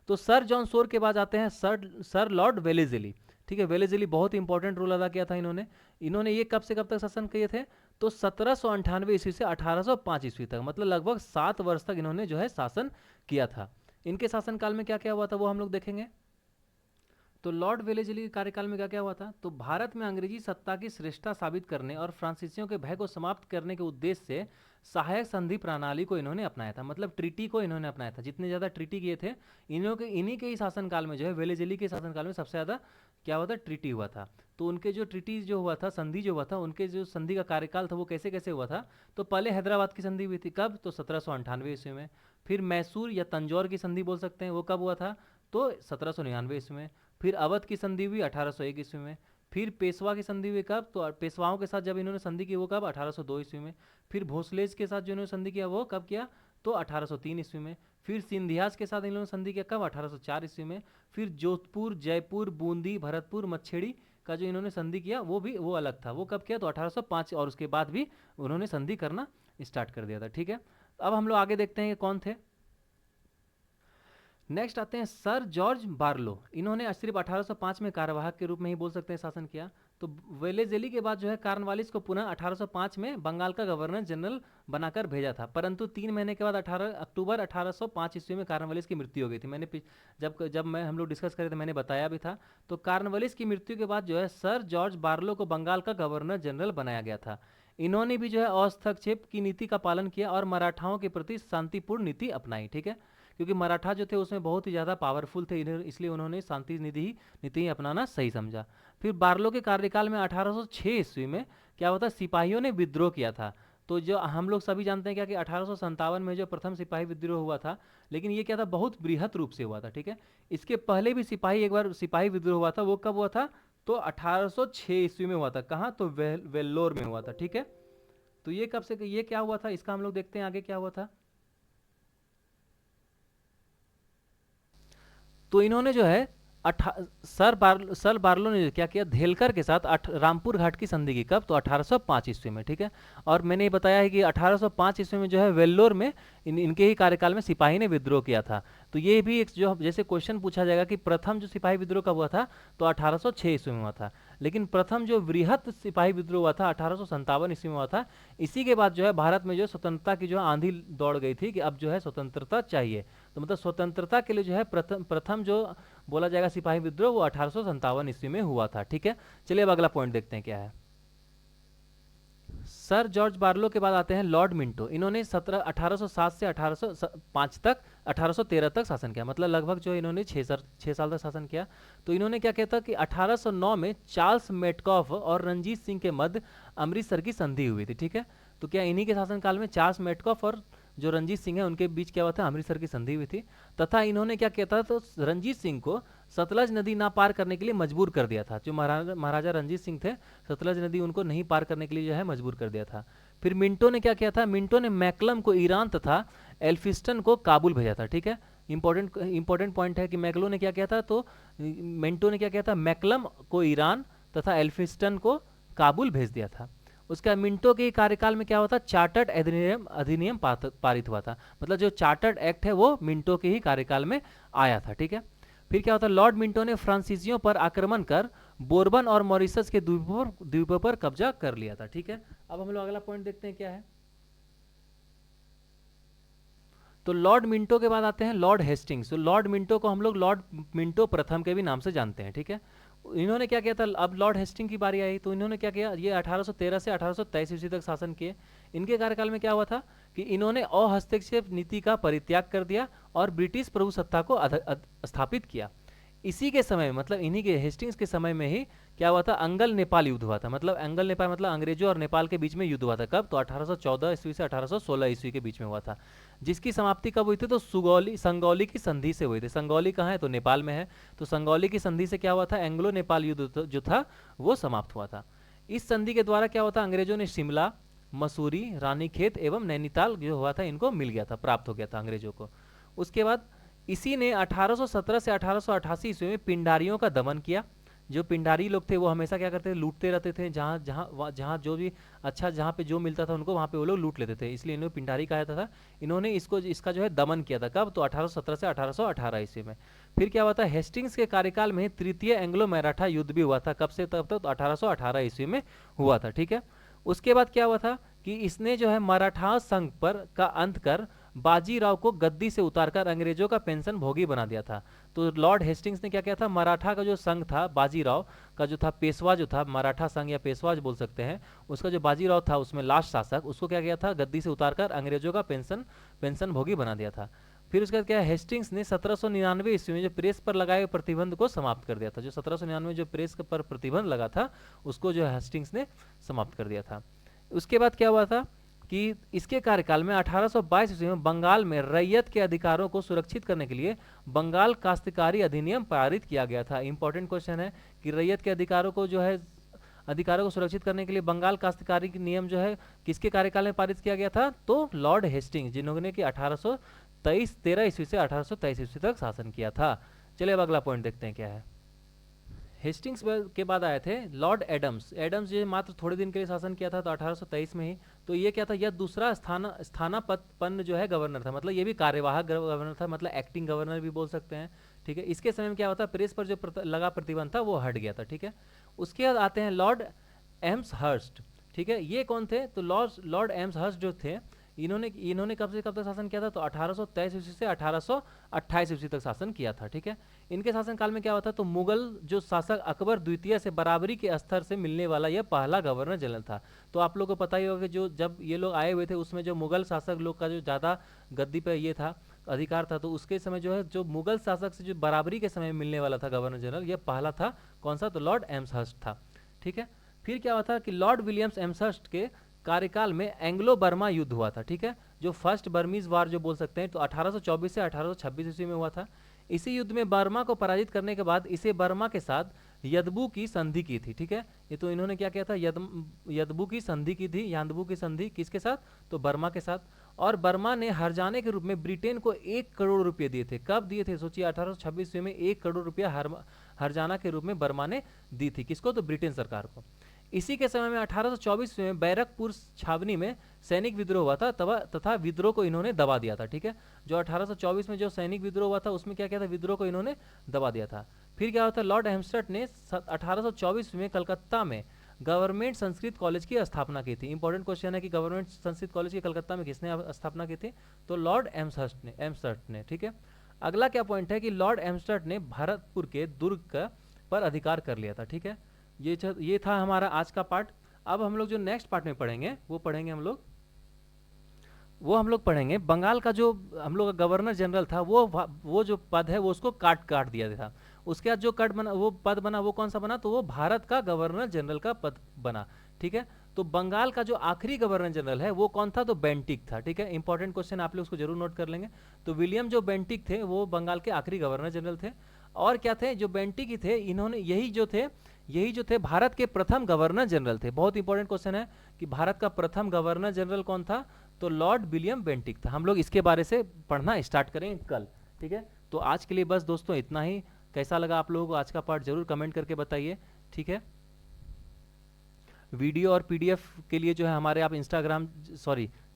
तो सर जॉन सोर के बाद आते हैं सर लॉर्ड वेलेज़ली। ठीक है, वेलेज़ली बहुत इंपॉर्टेंट रोल अदा किया था इन्होंने ये कब से कब तक शासन किए थे, तो 1798 ईस्वी से 1805 ईस्वी तक, मतलब लगभग 7 वर्ष तक इन्होंने जो है शासन किया था। इनके शासनकाल में क्या क्या हुआ था वो हम लोग देखेंगे। तो लॉर्ड वेलेज़ली के कार्यकाल में क्या क्या हुआ था, तो भारत में अंग्रेजी सत्ता की श्रेष्ठता साबित करने और फ्रांसीसियों के भय को समाप्त करने के उद्देश्य से सहायक संधि प्रणाली को इन्होंने अपनाया था, मतलब ट्रीटी को इन्होंने अपनाया था। जितने ज़्यादा ट्रीटी किए थे इन्हीं के ही शासनकाल में जो है, वेलेज़ली के शासनकाल में सबसे ज़्यादा क्या हुआ था, ट्रीटी हुआ था। तो उनके जो ट्रीटी जो हुआ था, संधि जो हुआ था, उनके जो संधि का कार्यकाल था वो कैसे कैसे हुआ था, तो पहले हैदराबाद की संधि हुई थी, कब, तो 1798 ईस्वी में। फिर मैसूर या तंजौर की संधि बोल सकते हैं, वो कब हुआ था, तो 1799 ईस्वी में। फिर अवध की संधि हुई 1801 ईस्वी में। फिर पेशवा की संधि हुई कब, तो पेशवाओं के साथ जब इन्होंने संधि की वो कब, 1802 ईस्वी में। फिर भोसलेज के साथ जो इन्होंने संधि किया वो कब किया, तो 1803 ईस्वी में। फिर सिंधियास के साथ इन्होंने संधि किया कब, 1804 ईस्वी में। फिर जोधपुर, जयपुर, बूंदी, भरतपुर, मच्छेड़ी का जो इन्होंने संधि किया वो अलग था, वो कब किया, तो 1805, और उसके बाद भी उन्होंने संधि करना स्टार्ट कर दिया था। ठीक है, अब हम लोग आगे देखते हैं कि कौन थे। नेक्स्ट आते हैं सर जॉर्ज बार्लो। इन्होंने सिर्फ 1805 में कार्यवाहक के रूप में ही बोल सकते हैं शासन किया। तो वेलेज़ली के बाद जो है कॉर्नवालिस को पुनः 1805 में बंगाल का गवर्नर जनरल बनाकर भेजा था, परंतु 3 महीने के बाद 18 अक्टूबर 1805 ईस्वी में कॉर्नवालिस की मृत्यु हो गई थी। मैंने जब मैं हम लोग डिस्कस करे थे मैंने बताया भी था। तो कॉर्नवालिस की मृत्यु के बाद जो है सर जॉर्ज बार्लो को बंगाल का गवर्नर जनरल बनाया गया था। इन्होंने भी जो है अहस्तक्षेप की नीति का पालन किया और मराठाओं के प्रति शांतिपूर्ण नीति अपनाई। ठीक है, क्योंकि मराठा जो थे उसमें बहुत ही ज़्यादा पावरफुल थे, इसलिए उन्होंने शांति नीति अपनाना सही समझा। फिर बार्लो के कार्यकाल में 1806 ईस्वी में क्या हुआ था, सिपाहियों ने विद्रोह किया था। तो जो हम लोग सभी जानते हैं क्या कि 1857 में जो प्रथम सिपाही विद्रोह हुआ था, लेकिन ये क्या था, बहुत बृहत रूप से हुआ था। ठीक है, इसके पहले भी एक बार सिपाही विद्रोह हुआ था, वो कब हुआ था, तो 1806 ईस्वी में हुआ था। कहाँ, तो वेल्लोर में हुआ था। ठीक है, तो ये कब से, ये क्या हुआ था, इसका हम लोग देखते हैं आगे क्या हुआ था। तो इन्होंने जो है सर बार्लो ने क्या किया, धेलकर के साथ रामपुर घाट की संधि की, कब, तो 1805 ईस्वी में। ठीक है, और मैंने ये बताया है कि 1805 ईस्वी में जो है वेल्लोर में इनके ही कार्यकाल में सिपाही ने विद्रोह किया था। तो ये भी एक जो जैसे क्वेश्चन पूछा जाएगा कि प्रथम जो सिपाही विद्रोह कब हुआ था, तो 1806 ईस्वी में हुआ था। लेकिन प्रथम जो वृहत सिपाही विद्रोह हुआ था 1857 ईस्वी में हुआ था। इसी के बाद जो है भारत में जो स्वतंत्रता की जो है आंधी दौड़ गई थी कि अब जो है स्वतंत्रता चाहिए। तो मतलब स्वतंत्रता के लिए जो है प्रथम प्रथम जो बोला जाएगा सिपाही विद्रोह वो 1857 ईस्वी में हुआ था। ठीक है, चलिए अब अगला पॉइंट देखते हैं क्या है। सर जॉर्ज बार्लो के बाद आते हैं लॉर्ड मिंटो। इन्होंने 1807 से 1805 तक 1813 तक शासन किया, मतलब लगभग जो इन्होंने 6 साल तक शासन किया। तो इन्होंने क्या किया था कि 1809 में चार्ल्स मेटकॉफ और रंजीत सिंह के मध्य अमृतसर की संधि हुई थी। ठीक है, तो क्या इन्हीं के शासनकाल में चार्ल्स मेटकॉफ और जो रंजीत सिंह है उनके बीच क्या हुआ था, अमृतसर की संधि हुई थी। तथा इन्होंने क्या किया था, तो रंजीत सिंह को सतलज नदी ना पार करने के लिए मजबूर कर दिया था। जो महाराजा रंजीत सिंह थे, सतलज नदी उनको नहीं पार करने के लिए जो है मजबूर कर दिया था। फिर मिंटो ने क्या किया था, मिंटो ने मैकलम को ईरान तथा एल्फिस्टन को काबुल भेजा था। ठीक है, इंपॉर्टेंट पॉइंट है कि मैकलो ने क्या किया था, तो मिंटो ने क्या किया था, मैकलम को ईरान तथा एल्फिस्टन को काबुल भेज दिया था। उसका मिंटो के कार्यकाल में क्या हुआ था, चार्टर्ड अधिनियम पारित हुआ था। मतलब जो चार्टर्ड एक्ट है वो मिंटो के ही कार्यकाल में आया था। ठीक है, फिर क्या होता है, लॉर्ड मिंटो ने फ्रांसीसियों पर आक्रमण कर बोर्बन और मॉरिशस के द्वीपों पर कब्जा कर लिया था। ठीक है, अब हम लोग अगला पॉइंट देखते हैं क्या है। तो लॉर्ड मिंटो के बाद आते हैं लॉर्ड हेस्टिंग्स। तो लॉर्ड मिंटो को हम लोग लॉर्ड मिंटो प्रथम के भी नाम से जानते हैं। ठीक है, इन्होंने क्या किया था, अब लॉर्ड हेस्टिंग की बारी आई तो इन्होंने क्या किया, ये 1813 से 1823 ईस्वी तक शासन किए। इनके कार्यकाल में क्या हुआ था कि इन्होंने अहस्तक्षेप नीति का परित्याग कर दिया और ब्रिटिश प्रभुसत्ता को स्थापित किया। इसी के समय में, मतलब इन्हीं के हेस्टिंग्स के समय में ही क्या हुआ था, अंगल नेपाल युद्ध हुआ था। मतलब अंगल नेपाल मतलब अंग्रेजों और नेपाल के बीच में युद्ध हुआ था। कब, तो 1814 ईस्वी से 1816 ईस्वी के बीच में हुआ था। जिसकी समाप्ति कब हुई थी, तो संगौली की संधि से हुई थी। संगौली कहाँ है, तो नेपाल में है। तो संगौली की संधि से क्या हुआ था, एंग्लो नेपाल युद्ध जो था वो समाप्त हुआ था। इस संधि के द्वारा क्या हुआ था, अंग्रेजों ने शिमला, मसूरी, रानीखेत एवं नैनीताल जो हुआ था इनको मिल गया था, प्राप्त हो गया था अंग्रेजों को। उसके बाद इसी ने 1817 से 1888 ईस्वी में पिंडारियों का दमन किया। जो पिंडारी लोग थे वो हमेशा क्या करते थे, लूटते रहते थे। जहाँ जहाँ जहाँ जो भी अच्छा जहाँ पे जो मिलता था उनको वहाँ पे वो लोग लूट लेते थे, इसलिए इन्हें पिंडारी कहा जाता था। इन्होंने इसका जो है दमन किया था। कब, तो 1817 से 1818 ईस्वी में। फिर क्या हुआ था, हेस्टिंग्स के कार्यकाल में तृतीय एंग्लो मराठा युद्ध भी हुआ था। कब से तब तक, तो 1818 ईस्वी में हुआ था। ठीक है, उसके बाद क्या हुआ था कि इसने जो है मराठा संघ पर का अंत कर बाजीराव को गद्दी से उतारकर अंग्रेजों का पेंशन भोगी बना दिया था। तो लॉर्ड हेस्टिंग्स ने क्या किया था, मराठा का जो संघ था, बाजीराव का जो था पेशवा जो था, मराठा संघ या पेशवा जो बोल सकते हैं, उसका जो बाजीराव था उसमें लास्ट शासक, उसको क्या किया था, गद्दी से उतारकर अंग्रेजों का पेंशन भोगी बना दिया था। फिर उसके बाद क्या, हेस्टिंग्स ने 1799 ईस्वी में जो प्रेस पर लगाए हुए प्रतिबंध को समाप्त कर दिया था। जो 1799 जो प्रेस पर प्रतिबंध लगा था उसको जो हेस्टिंग्स ने समाप्त कर दिया था। उसके बाद क्या हुआ था कि इसके कार्यकाल में 1822 ईस्वी में बंगाल में रैयत के अधिकारों को सुरक्षित करने के लिए बंगाल काश्तकारी अधिनियम पारित किया गया था। इंपॉर्टेंट क्वेश्चन है कि रैयत के अधिकारों को सुरक्षित करने के लिए बंगाल काश्तकारी की नियम जो है किसके कार्यकाल में पारित किया गया था, तो लॉर्ड हेस्टिंग्स, जिन्होंने कि 1813 ईस्वी से 1823 ईस्वी तक शासन किया था। चलिए अब अगला पॉइंट देखते हैं क्या है। हेस्टिंग्स के बाद आए थे लॉर्ड एडम्स। एडम्स ये मात्र थोड़े दिन के लिए शासन किया था, तो 1823 में ही। तो ये क्या था, यह दूसरा स्थानापन्न जो है गवर्नर था। मतलब ये भी कार्यवाहक गवर्नर था, मतलब एक्टिंग गवर्नर भी बोल सकते हैं। ठीक है, इसके समय में क्या होता, प्रेस पर जो लगा प्रतिबंध था वो हट गया था। ठीक है, उसके बाद आते हैं लॉर्ड एम्सहर्स्ट। ठीक है, ये कौन थे, तो लॉर्ड एम्सहर्स्ट जो थे इन्होंने कब से कब तक शासन किया था, तो 1823 ईस्वी से 1828 ईस्वी तक शासन किया था। ठीक है, इनके शासनकाल में क्या हुआ था, तो मुगल जो शासक अकबर द्वितीय से बराबरी के स्तर से मिलने वाला यह पहला गवर्नर जनरल था। तो आप लोगों को पता ही होगा कि जो जब ये लोग आए हुए थे उसमें जो मुगल शासक लोग का जो ज़्यादा गद्दी पे ये था, अधिकार था, तो उसके समय जो है जो मुगल शासक से जो बराबरी के समय में मिलने वाला था गवर्नर जनरल, यह पहला था। कौन सा, तो लॉर्ड एम्सहर्स्ट था। ठीक है, फिर क्या हुआ था कि लॉर्ड विलियम्स एम्सहर्स्ट के कार्यकाल में एंग्लो बर्मा युद्ध हुआ था। ठीक है, जो फर्स्ट बर्मीज वार जो बोल सकते हैं, तो 1824 से 1826 ईस्वी में हुआ था। इसी युद्ध में बर्मा को पराजित करने के बाद इसे बर्मा के साथ यदबू की संधि की थी। ठीक है, ये तो इन्होंने क्या किया था, यदबू की संधि की थी। यादबू की संधि किसके साथ, तो बर्मा के साथ। और बर्मा ने हर्जाने के रूप में ब्रिटेन को 1 करोड़ रुपए दिए थे। कब दिए थे, सोचिए 1826 ईस्वी में 1 करोड़ रुपया हर्जाना के रूप में बर्मा ने दी थी। किसको, तो ब्रिटेन सरकार को। इसी के समय में 1824 में बैरकपुर छावनी में सैनिक विद्रोह हुआ था तथा विद्रोह को इन्होंने दबा दिया था। ठीक है, जो 1824 में जो सैनिक विद्रोह हुआ था उसमें क्या किया था, विद्रोह को इन्होंने दबा दिया था। फिर क्या हुआ था, लॉर्ड हेम्स्टेड ने 1824 में कलकत्ता में गवर्नमेंट संस्कृत कॉलेज की स्थापना की थी। इंपॉर्टेंट क्वेश्चन है कि गवर्नमेंट संस्कृत कॉलेज की कलकत्ता में किसने स्थापना की थी, तो लॉर्ड एम्सहर्स्ट ने। ठीक है, अगला क्या पॉइंट है कि लॉर्ड एम्स्टर्ड ने भरतपुर के दुर्ग पर अधिकार कर लिया था। ठीक है, ये था हमारा आज का पार्ट। अब हम लोग जो नेक्स्ट पार्ट में पढ़ेंगे वो हम लोग पढ़ेंगे बंगाल का जो हम लोग का गवर्नर जनरल था वो जो पद है वो उसको काट दिया था। उसके बाद जो पद बना वो कौन सा बना, तो वो भारत का गवर्नर जनरल का पद बना। ठीक है, तो बंगाल का जो आखिरी गवर्नर जनरल है वो कौन था, तो बेंटिक था। ठीक है, इंपॉर्टेंट क्वेश्चन आप लोग उसको जरूर नोट कर लेंगे। तो विलियम जो बेंटिक थे वो बंगाल के आखिरी गवर्नर जनरल थे। और क्या थे, जो बेंटिक ही थे, इन्होंने यही जो थे भारत के प्रथम गवर्नर जनरल थे। बहुत इंपॉर्टेंट क्वेश्चन है कि भारत का प्रथम गवर्नर जनरल कौन था, तो लॉर्ड विलियम बेंटिक था। हम लोग इसके बारे से पढ़ना स्टार्ट करेंगे कल। ठीक है, तो आज के लिए बस दोस्तों इतना ही। कैसा लगा आप लोगों को आज का पार्ट जरूर कमेंट करके बताइए। ठीक है, वीडियो और पीडीएफ के लिए जो है हमारे आप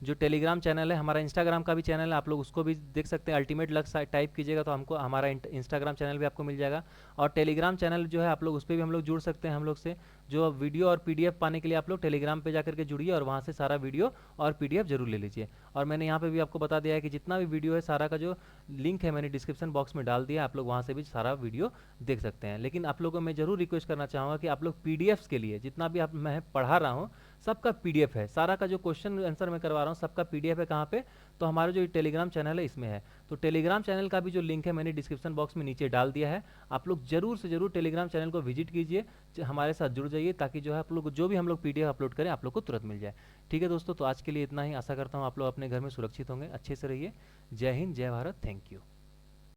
जो टेलीग्राम चैनल है, हमारा इंस्टाग्राम का भी चैनल है, आप लोग उसको भी देख सकते हैं। अल्टीमेट लक्स टाइप कीजिएगा तो हमको हमारा इंस्टाग्राम चैनल भी आपको मिल जाएगा। और टेलीग्राम चैनल जो है आप लोग उस पर भी हम लोग जुड़ सकते हैं। हम लोग से जो वीडियो और पीडीएफ पाने के लिए आप लोग टेलीग्राम पे जाकर के जुड़िए और वहाँ से सारा वीडियो और पीडीएफ जरूर ले लीजिए। और मैंने यहाँ पे भी आपको बता दिया है कि जितना भी वीडियो है सारा का जो लिंक है मैंने डिस्क्रिप्शन बॉक्स में डाल दिया, आप लोग वहाँ से भी सारा वीडियो देख सकते हैं। लेकिन आप लोगों को मैं जरूर रिक्वेस्ट करना चाहूँगा कि आप लोग पीडीएफ्स के लिए जितना भी मैं पढ़ा रहा हूँ सबका पीडीएफ है, सारा का जो क्वेश्चन आंसर मैं करवा रहा हूँ सबका पीडीएफ है। कहाँ पे, तो हमारा जो टेलीग्राम चैनल है इसमें है। तो टेलीग्राम चैनल का भी जो लिंक है मैंने डिस्क्रिप्शन बॉक्स में नीचे डाल दिया है। आप लोग जरूर से जरूर टेलीग्राम चैनल को विजिट कीजिए, हमारे साथ जुड़ जाइए, ताकि जो है आप लोग जो भी हम लोग पीडीएफ अपलोड करें आप लोग को तुरंत मिल जाए। ठीक है दोस्तों, तो आज के लिए इतना ही। आशा करता हूँ आप लोग अपने घर में सुरक्षित होंगे, अच्छे से रहिए। जय हिंद, जय भारत, थैंक यू।